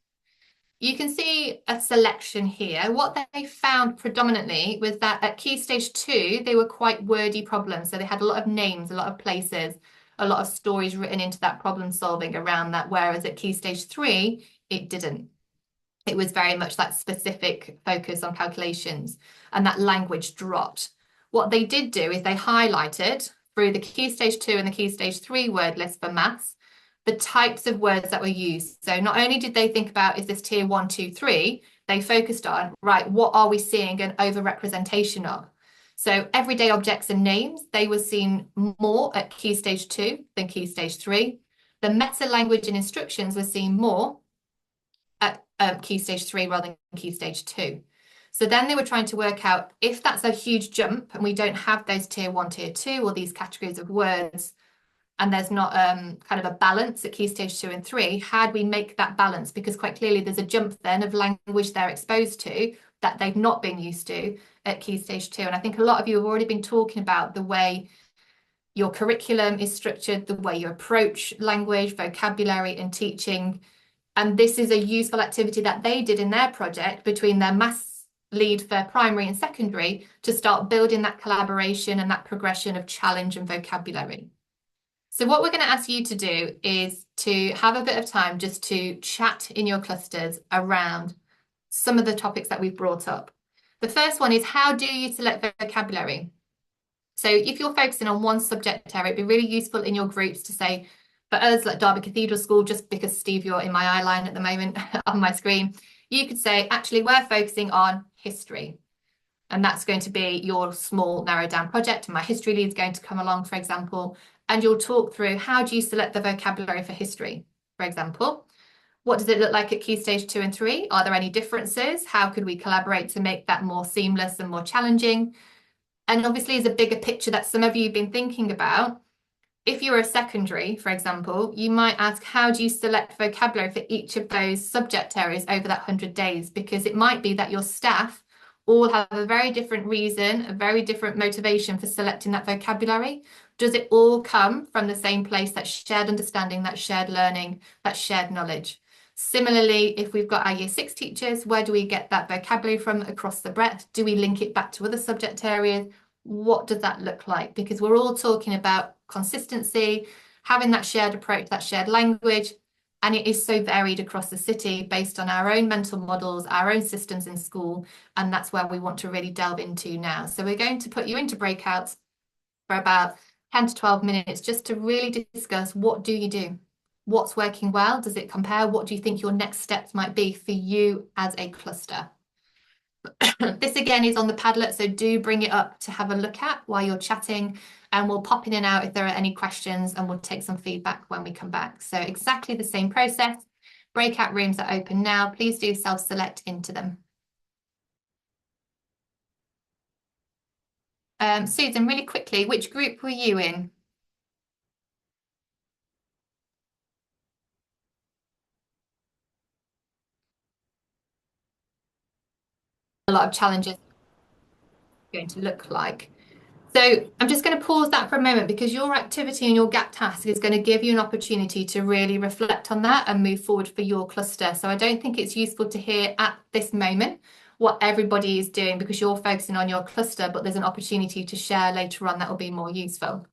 You can see a selection here. What they found predominantly was that at Key Stage 2, they were quite wordy problems. So they had a lot of names, a lot of places, a lot of stories written into that problem solving around that, whereas at Key Stage 3, it didn't. It was very much that specific focus on calculations, and that language dropped. What they did do is they highlighted through the Key Stage 2 and the Key Stage 3 word list for maths, the types of words that were used. So not only did they think about, is this tier 1, 2, 3, they focused on, right, what are we seeing an overrepresentation of? So everyday objects and names, they were seen more at Key Stage 2 than Key Stage 3. The meta language and instructions were seen more at Key Stage 3 rather than Key Stage 2. So then they were trying to work out, if that's a huge jump and we don't have those tier 1, tier 2 or these categories of words, and there's not kind of a balance at Key Stage 2 and 3, how do we make that balance? Because quite clearly there's a jump then of language they're exposed to that they've not been used to at Key Stage 2. And I think a lot of you have already been talking about the way your curriculum is structured, the way you approach language, vocabulary and teaching. And this is a useful activity that they did in their project between their maths lead for primary and secondary to start building that collaboration and that progression of challenge and vocabulary. So what we're going to ask you to do is to have a bit of time just to chat in your clusters around some of the topics that we've brought up. The first one is, how do you select vocabulary? So if you're focusing on one subject area, it'd be really useful in your groups to say, for us, like Derby Cathedral School, just because, Steve, you're in my eye line at the moment on my screen, you could say, actually, we're focusing on history. And that's going to be your small, narrowed down project. And my history lead is going to come along, for example, and you'll talk through, how do you select the vocabulary for history, for example? What does it look like at Key Stage 2 and 3? Are there any differences? How could we collaborate to make that more seamless and more challenging? And obviously, as a bigger picture that some of you have been thinking about, if you're a secondary, for example, you might ask, how do you select vocabulary for each of those subject areas over that 100 days? Because it might be that your staff all have a very different reason, a very different motivation for selecting that vocabulary. Does it all come from the same place, that shared understanding, that shared learning, that shared knowledge? Similarly, if we've got our Year 6 teachers, where do we get that vocabulary from across the breadth? Do we link it back to other subject areas? What does that look like? Because we're all talking about consistency, having that shared approach, that shared language, and it is so varied across the city based on our own mental models, our own systems in school, and that's where we want to really delve into now. So we're going to put you into breakouts for about 10 to 12 minutes just to really discuss, what do you do? What's working well? Does it compare? What do you think your next steps might be for you as a cluster? This again is on the Padlet, so do bring it up to have a look at while you're chatting, and we'll pop in and out if there are any questions, and we'll take some feedback when we come back. So exactly the same process. Breakout rooms are open now. Please do self-select into them. Susan, really quickly, which group were you in? A lot of challenges going to look like. So I'm just going to pause that for a moment, because your activity and your gap task is going to give you an opportunity to really reflect on that and move forward for your cluster. So I don't think it's useful to hear at this moment what everybody is doing, because you're focusing on your cluster, but there's an opportunity to share later on that will be more useful.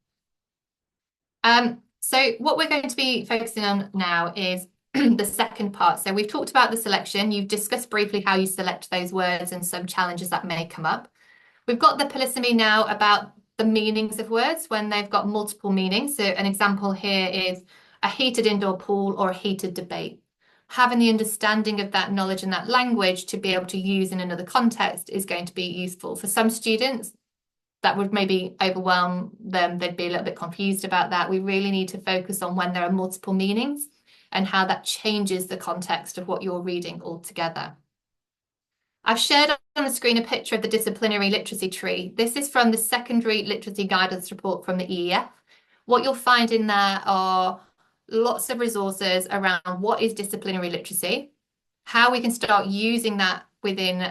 So what we're going to be focusing on now is the second part. So we've talked about the selection. You've discussed briefly how you select those words and some challenges that may come up. We've got the polysemy now about the meanings of words when they've got multiple meanings. So an example here is a heated indoor pool or a heated debate. having the understanding of that knowledge and that language to be able to use in another context is going to be useful. For some students, that would maybe overwhelm them. They'd be a little bit confused about that. We really need to focus on when there are multiple meanings and how that changes the context of what you're reading altogether. I've shared on the screen a picture of the disciplinary literacy tree. This is from the secondary literacy guidance report from the EEF. What you'll find in there are lots of resources around what is disciplinary literacy, how we can start using that within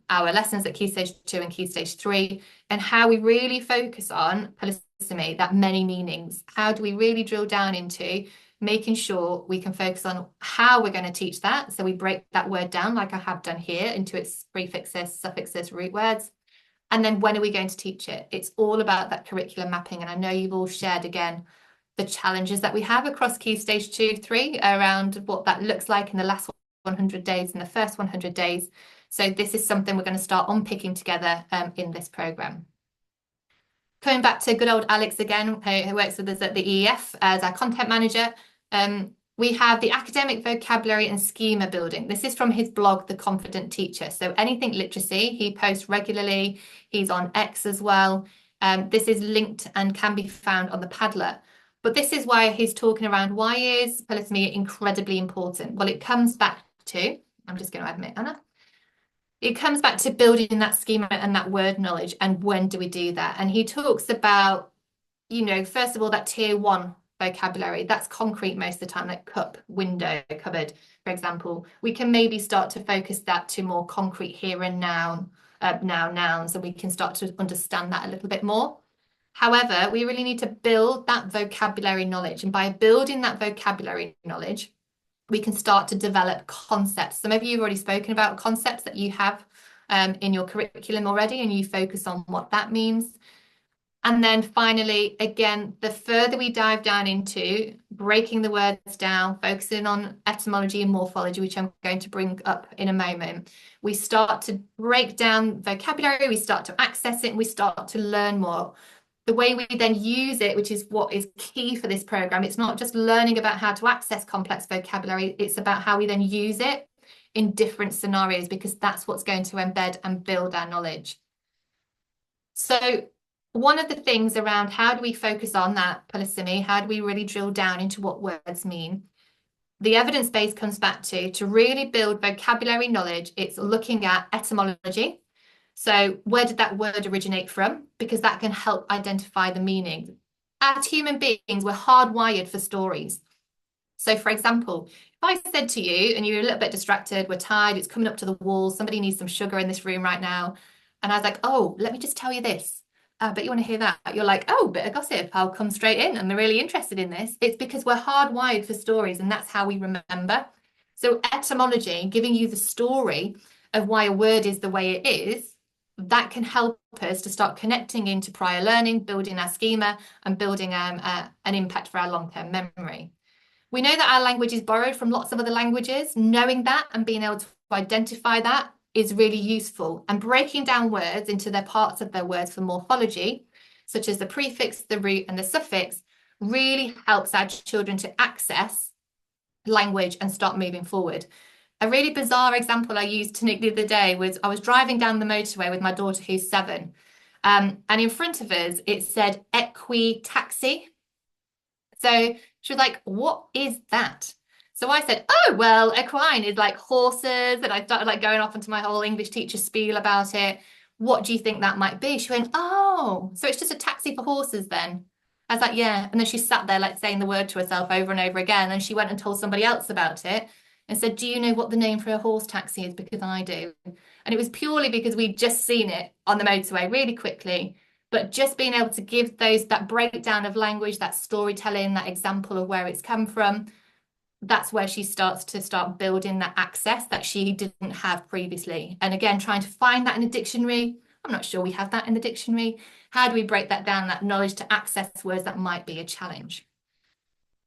our lessons at Key Stage 2 and Key Stage 3, and how we really focus on polysemy, that many meanings. How do we really drill down into making sure we can focus on how we're going to teach that? So we break that word down like I have done here into its prefixes, suffixes, root words. And then when are we going to teach it? It's all about that curriculum mapping. And I know you've all shared again the challenges that we have across Key Stage 2, 3 around what that looks like in the last 100 days and the first 100 days. So this is something we're going to start unpicking together in this programme. Coming back to good old Alex again, who works with us at the EEF as our content manager, we have the academic vocabulary and schema building. This is from his blog, The Confident Teacher. So anything literacy, he posts regularly. He's on X as well. This is linked and can be found on the Padlet. But this is why he's talking around why is polysemy incredibly important? Well, it comes back to, I'm just going to admit, Anna. It comes back to building that schema and that word knowledge, and when do we do that? And he talks about, you know, first of all, that tier 1 vocabulary. That's concrete most of the time, like cup, window, cupboard, for example. We can maybe start to focus that to more concrete here and now, nouns, and we can start to understand that a little bit more. However, we really need to build that vocabulary knowledge, and by building that vocabulary knowledge, we can start to develop concepts. Some of you have already spoken about concepts that you have in your curriculum already, and you focus on what that means. And then finally, again, the further we dive down into breaking the words down, focusing on etymology and morphology, which I'm going to bring up in a moment, we start to break down vocabulary, we start to access it, and we start to learn more. The way we then use it, which is what is key for this program, it's not just learning about how to access complex vocabulary, it's about how we then use it in different scenarios, because that's what's going to embed and build our knowledge. So one of the things around how do we focus on that polysemy, how do we really drill down into what words mean? The evidence base comes back to really build vocabulary knowledge, it's looking at etymology. So where did that word originate from? Because that can help identify the meaning. As human beings, we're hardwired for stories. So for example, if I said to you and you're a little bit distracted, we're tired, it's coming up to the wall, somebody needs some sugar in this room right now. And I was like, oh, let me just tell you this. But you want to hear that? You're like, oh, bit of gossip. I'll come straight in. I'm really interested in this. It's because we're hardwired for stories, and that's how we remember. So etymology, giving you the story of why a word is the way it is, that can help us to start connecting into prior learning, building our schema, and building an impact for our long-term memory. We know that our language is borrowed from lots of other languages. Knowing that and being able to identify that is really useful. And breaking down words into their parts of their words for morphology, such as the prefix, the root, and the suffix, really helps our children to access language and start moving forward. A really bizarre example I used to Nick the other day was I was driving down the motorway with my daughter who's 7. And in front of us, it said equi-taxi. So she was like, what is that? So I said, oh, well, equine is like horses. And I started like going off into my whole English teacher spiel about it. What do you think that might be? She went, oh, so it's just a taxi for horses then? I was like, yeah. And then she sat there like saying the word to herself over and over again. And she went and told somebody else about it and said, do you know what the name for a horse taxi is? Because I do. And it was purely because we'd just seen it on the motorway really quickly. But just being able to give that breakdown of language, that storytelling, that example of where it's come from, that's where she starts to building that access that she didn't have previously. And again, trying to find that in a dictionary. I'm not sure we have that in the dictionary. How do we break that down, that knowledge to access words that might be a challenge?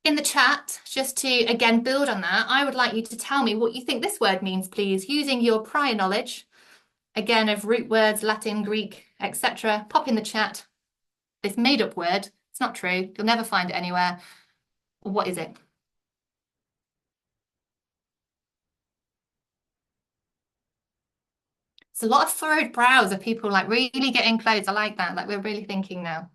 In the chat, just to, again, build on that, I would like you to tell me what you think this word means, please, using your prior knowledge, again, of root words, Latin, Greek, etc. Pop in the chat. This made-up word, it's not true. You'll never find it anywhere. What is it? It's a lot of furrowed brows of people like really getting close. I like that. Like we're really thinking now.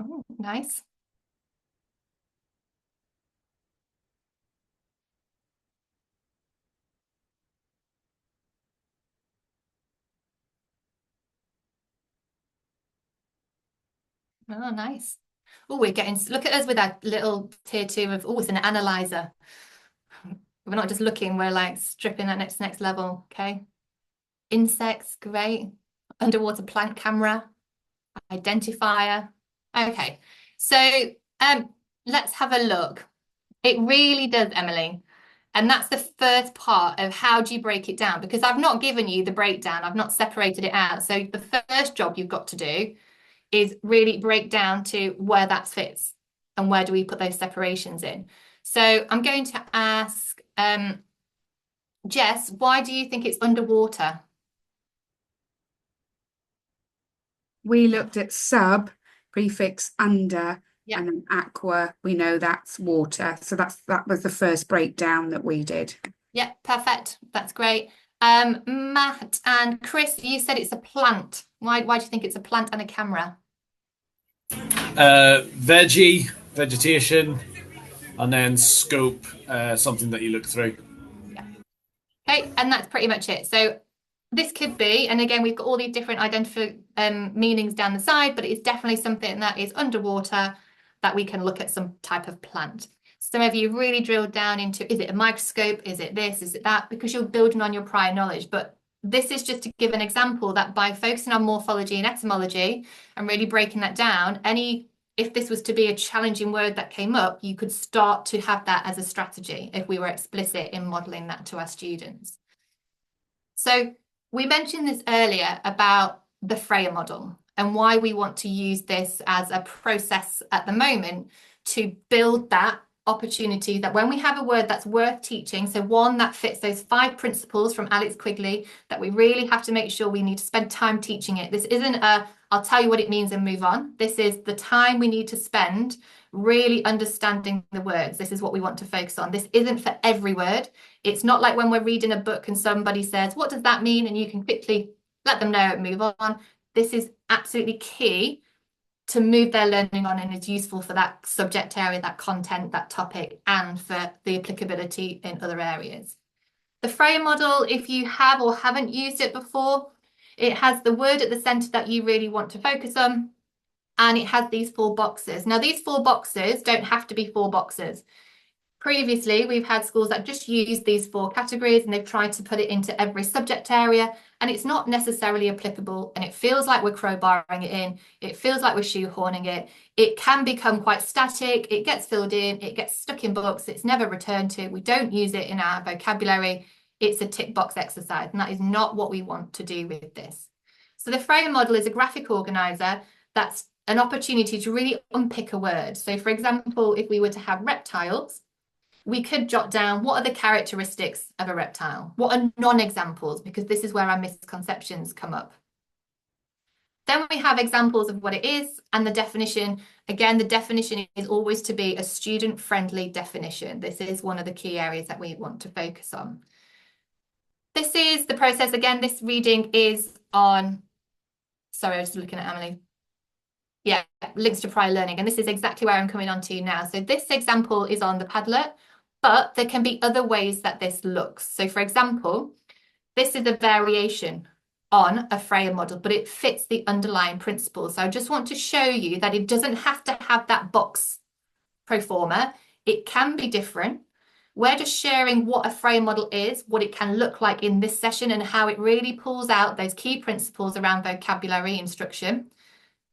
Oh, nice. Oh, nice. Oh, we're getting, look at us with our little tier 2 of, oh, it's an analyzer. We're not just looking, we're like stripping that next level. Okay. Insects, great. Underwater plant camera, identifier. Okay. So let's have a look. It really does, Emily. And that's the first part of how do you break it down? Because I've not given you the breakdown. I've not separated it out. So the first job you've got to do is really break down to where that fits and where do we put those separations in. So I'm going to ask Jess, why do you think it's underwater? We looked at sub, prefix under, and then aqua. We know that's water. So that was the first breakdown that we did. Yeah, perfect. That's great. Matt and Chris, you said it's a plant. Why do you think it's a plant and a camera? Vegetation, and then scope, something that you look through. Yeah. Okay, and that's pretty much it. So this could be, and again, we've got all these different meanings down the side, but it's definitely something that is underwater that we can look at some type of plant. Some of you really drilled down into, is it a microscope? Is it this? Is it that? Because you're building on your prior knowledge. But this is just to give an example that by focusing on morphology and etymology and really breaking that down, if this was to be a challenging word that came up, you could start to have that as a strategy if we were explicit in modelling that to our students. So we mentioned this earlier about the Freya model and why we want to use this as a process at the moment to build that opportunity that when we have a word that's worth teaching, so one that fits those 5 principles from Alex Quigley, that we really have to make sure we need to spend time teaching it. This isn't I'll tell you what it means and move on. This is the time we need to spend really understanding the words. This is what we want to focus on. This isn't for every word. It's not like when we're reading a book and somebody says, what does that mean? And you can quickly let them know and move on. This is absolutely key to move their learning on and is useful for that subject area, that content, that topic, and for the applicability in other areas. The Freya model, if you have or haven't used it before, it has the word at the centre that you really want to focus on, and it has these 4 boxes. Now, these 4 boxes don't have to be 4 boxes. Previously, we've had schools that just use these 4 categories and they've tried to put it into every subject area, and it's not necessarily applicable, and it feels like we're crowbarring it in. It feels like we're shoehorning it. It can become quite static. It gets filled in. It gets stuck in books. It's never returned to. We don't use it in our vocabulary. It's a tick box exercise, and that is not what we want to do with this. So the Freya model is a graphic organizer that's an opportunity to really unpick a word. So for example, if we were to have reptiles, we could jot down what are the characteristics of a reptile? What are non-examples? Because this is where our misconceptions come up. Then we have examples of what it is and the definition. Again, the definition is always to be a student-friendly definition. This is one of the key areas that we want to focus on. This is the process. Again, this reading is on, sorry, I was looking at Emily. Yeah, links to prior learning. And this is exactly where I'm coming on to now. So this example is on the Padlet, but there can be other ways that this looks. So for example, this is a variation on a Freya model, but it fits the underlying principles. So I just want to show you that it doesn't have to have that box pro forma. It can be different. We're just sharing what a Freya model is, what it can look like in this session, and how it really pulls out those key principles around vocabulary instruction.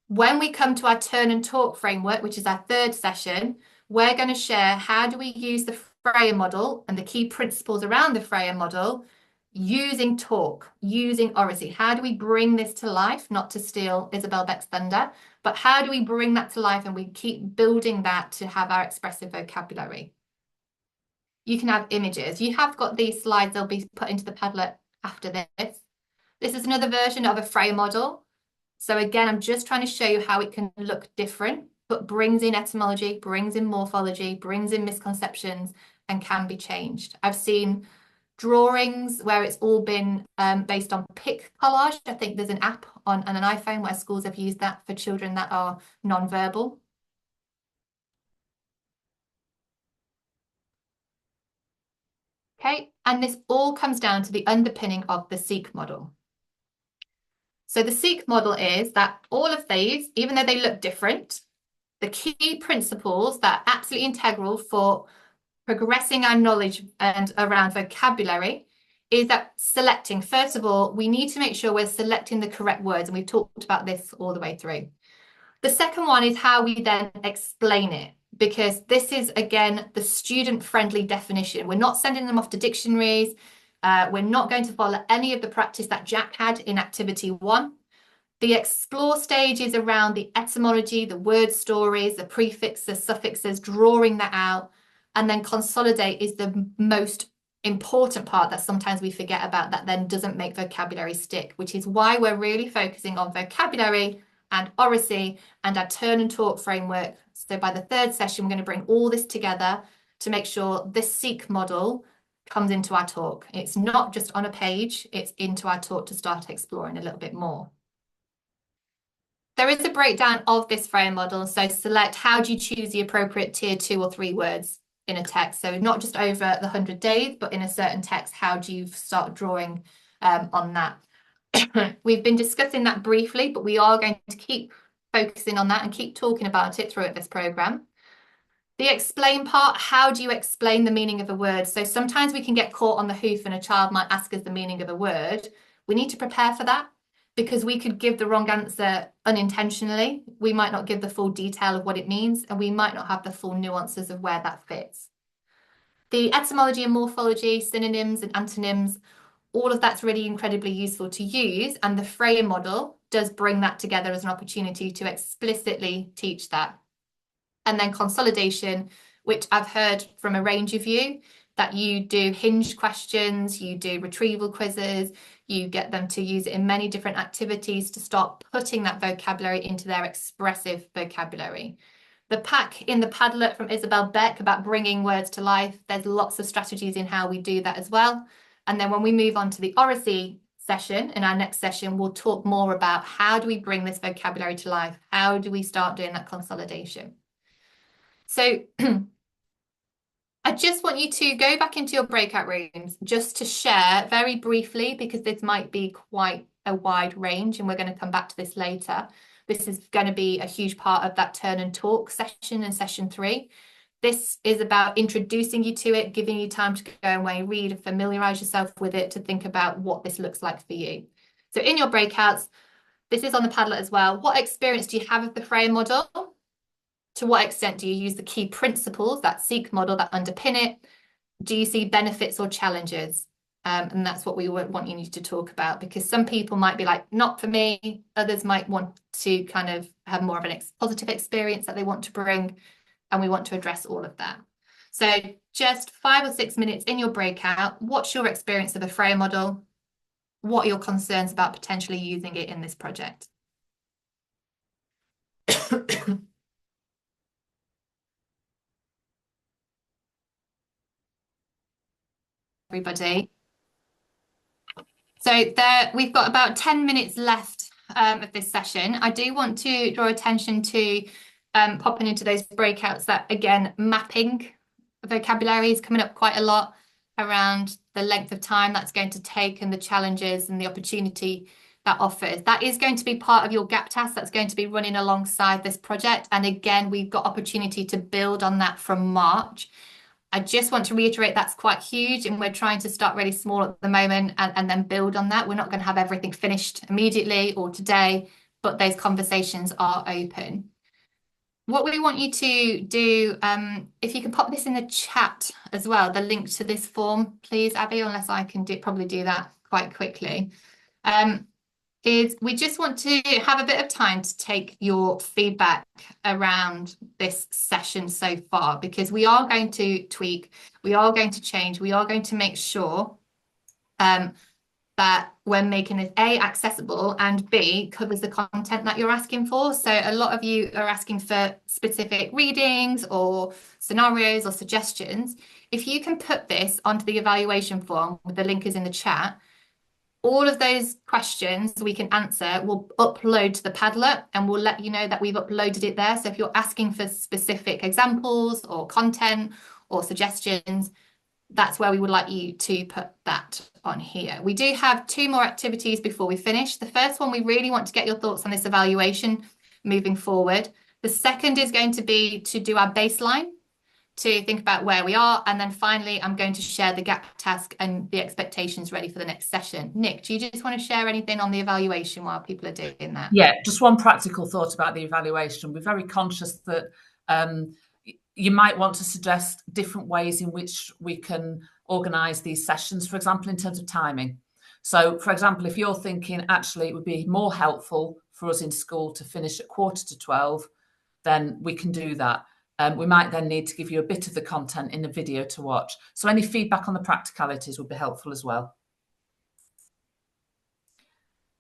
When we come to our turn and talk framework, which is our 3rd session, we're going to share how do we use the Freya model and the key principles around the Freya model using talk, using oracy. How do we bring this to life? Not to steal Isabel Beck's thunder, but how do we bring that to life and we keep building that to have our expressive vocabulary? You can have images. You have got these slides, they'll be put into the Padlet after this. This is another version of a Freya model. So again, I'm just trying to show you how it can look different, but brings in etymology, brings in morphology, brings in misconceptions, and can be changed. I've seen drawings where it's all been based on pic collage. I think there's an app on an iPhone where schools have used that for children that are non-verbal. Okay, and this all comes down to the underpinning of the SEEK model. So the SEEK model is that all of these, even though they look different, the key principles that are absolutely integral for progressing our knowledge and around vocabulary is that selecting, first of all, we need to make sure we're selecting the correct words, and we've talked about this all the way through. The second one is how we then explain it, because this is, again, the student-friendly definition. We're not sending them off to dictionaries. We're not going to follow any of the practice that Jack had in activity 1. The explore stage is around the etymology, the word stories, the prefixes, suffixes, drawing that out. And then consolidate is the most important part that sometimes we forget about, that then doesn't make vocabulary stick, which is why we're really focusing on vocabulary and oracy and our turn and talk framework. So by the third session, we're going to bring all this together to make sure this SEEK model comes into our talk. It's not just on a page, it's into our talk to start exploring a little bit more. There is a breakdown of this frame model. So select how do you choose the appropriate tier 2 or 3 words in a text. So not just over the 100 days, but in a certain text, how do you start drawing on that? We've been discussing that briefly, but we are going to keep focusing on that and keep talking about it throughout this program. The explain part, how do you explain the meaning of a word? So sometimes we can get caught on the hoof and a child might ask us the meaning of a word. We need to prepare for that, because we could give the wrong answer unintentionally. We might not give the full detail of what it means, and we might not have the full nuances of where that fits. The etymology and morphology, synonyms and antonyms, all of that's really incredibly useful to use, and the frame model does bring that together as an opportunity to explicitly teach that. And then consolidation, which I've heard from a range of you, that you do hinged questions, you do retrieval quizzes, you get them to use it in many different activities to start putting that vocabulary into their expressive vocabulary. The pack in the Padlet from Isabel Beck about bringing words to life, there's lots of strategies in how we do that as well. And then when we move on to the oracy session, in our next session, we'll talk more about how do we bring this vocabulary to life? How do we start doing that consolidation? So I just want you to go back into your breakout rooms just to share very briefly, because this might be quite a wide range, and we're going to come back to this later. This is going to be a huge part of that turn and talk session in session 3. This is about introducing you to it, giving you time to go away, read and familiarize yourself with it, to think about what this looks like for you. So in your breakouts, this is on the Padlet as well. What experience do you have of the frame model? To what extent do you use the key principles, that SEEK model, that underpin it? Do you see benefits or challenges? And that's what we want you to talk about, because some people might be like, not for me. Others might want to kind of have more of an positive experience that they want to bring. And we want to address all of that. So just 5 or 6 minutes in your breakout, what's your experience of the frame model? What are your concerns about potentially using it in this project? Everybody. So we've got about 10 minutes left of this session. I do want to draw attention to popping into those breakouts that, again, mapping vocabulary is coming up quite a lot around the length of time that's going to take and the challenges and the opportunity that offers. That is going to be part of your gap task that's going to be running alongside this project. And again, we've got opportunity to build on that from March. I just want to reiterate that's quite huge, and we're trying to start really small at the moment and then build on that. We're not going to have everything finished immediately or today, but those conversations are open. What we want you to do, if you can pop this in the chat as well, the link to this form, please, Abby, unless I can probably do that quite quickly, is we just want to have a bit of time to take your feedback around this session so far, because we are going to tweak, we are going to change, we are going to make sure that we're making it A, accessible, and B, covers the content that you're asking for. So a lot of you are asking for specific readings or scenarios or suggestions. If you can put this onto the evaluation form, the link is in the chat, all of those questions we can answer, we'll upload to the Padlet and we'll let you know that we've uploaded it there. So if you're asking for specific examples or content or suggestions, that's where we would like you to put that on here. We do have 2 more activities before we finish. The first one, we really want to get your thoughts on this evaluation moving forward. The second is going to be to do our baseline, to think about where we are. And then finally, I'm going to share the gap task and the expectations ready for the next session. Nick, do you just want to share anything on the evaluation while people are doing that? Yeah, just one practical thought about the evaluation. We're very conscious that you might want to suggest different ways in which we can organise these sessions, for example, in terms of timing. So, for example, if you're thinking actually it would be more helpful for us in school to finish at 11:45, then we can do that. We might then need to give you a bit of the content in a video to watch. So any feedback on the practicalities would be helpful as well.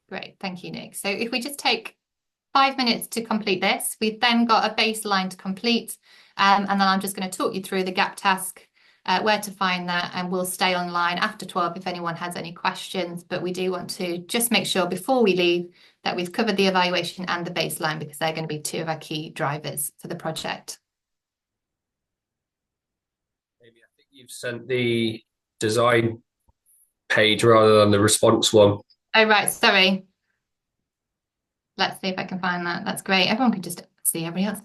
Great, thank you, Nick. So if we just take 5 minutes to complete this, we've then got a baseline to complete, and then I'm just going to talk you through the gap task, where to find that, and we'll stay online after 12 if anyone has any questions. But we do want to just make sure before we leave that we've covered the evaluation and the baseline, because they're going to be 2 of our key drivers for the project. You've sent the design page rather than the response one. Oh, right. Sorry. Let's see if I can find that. That's great. Everyone can just see everybody else.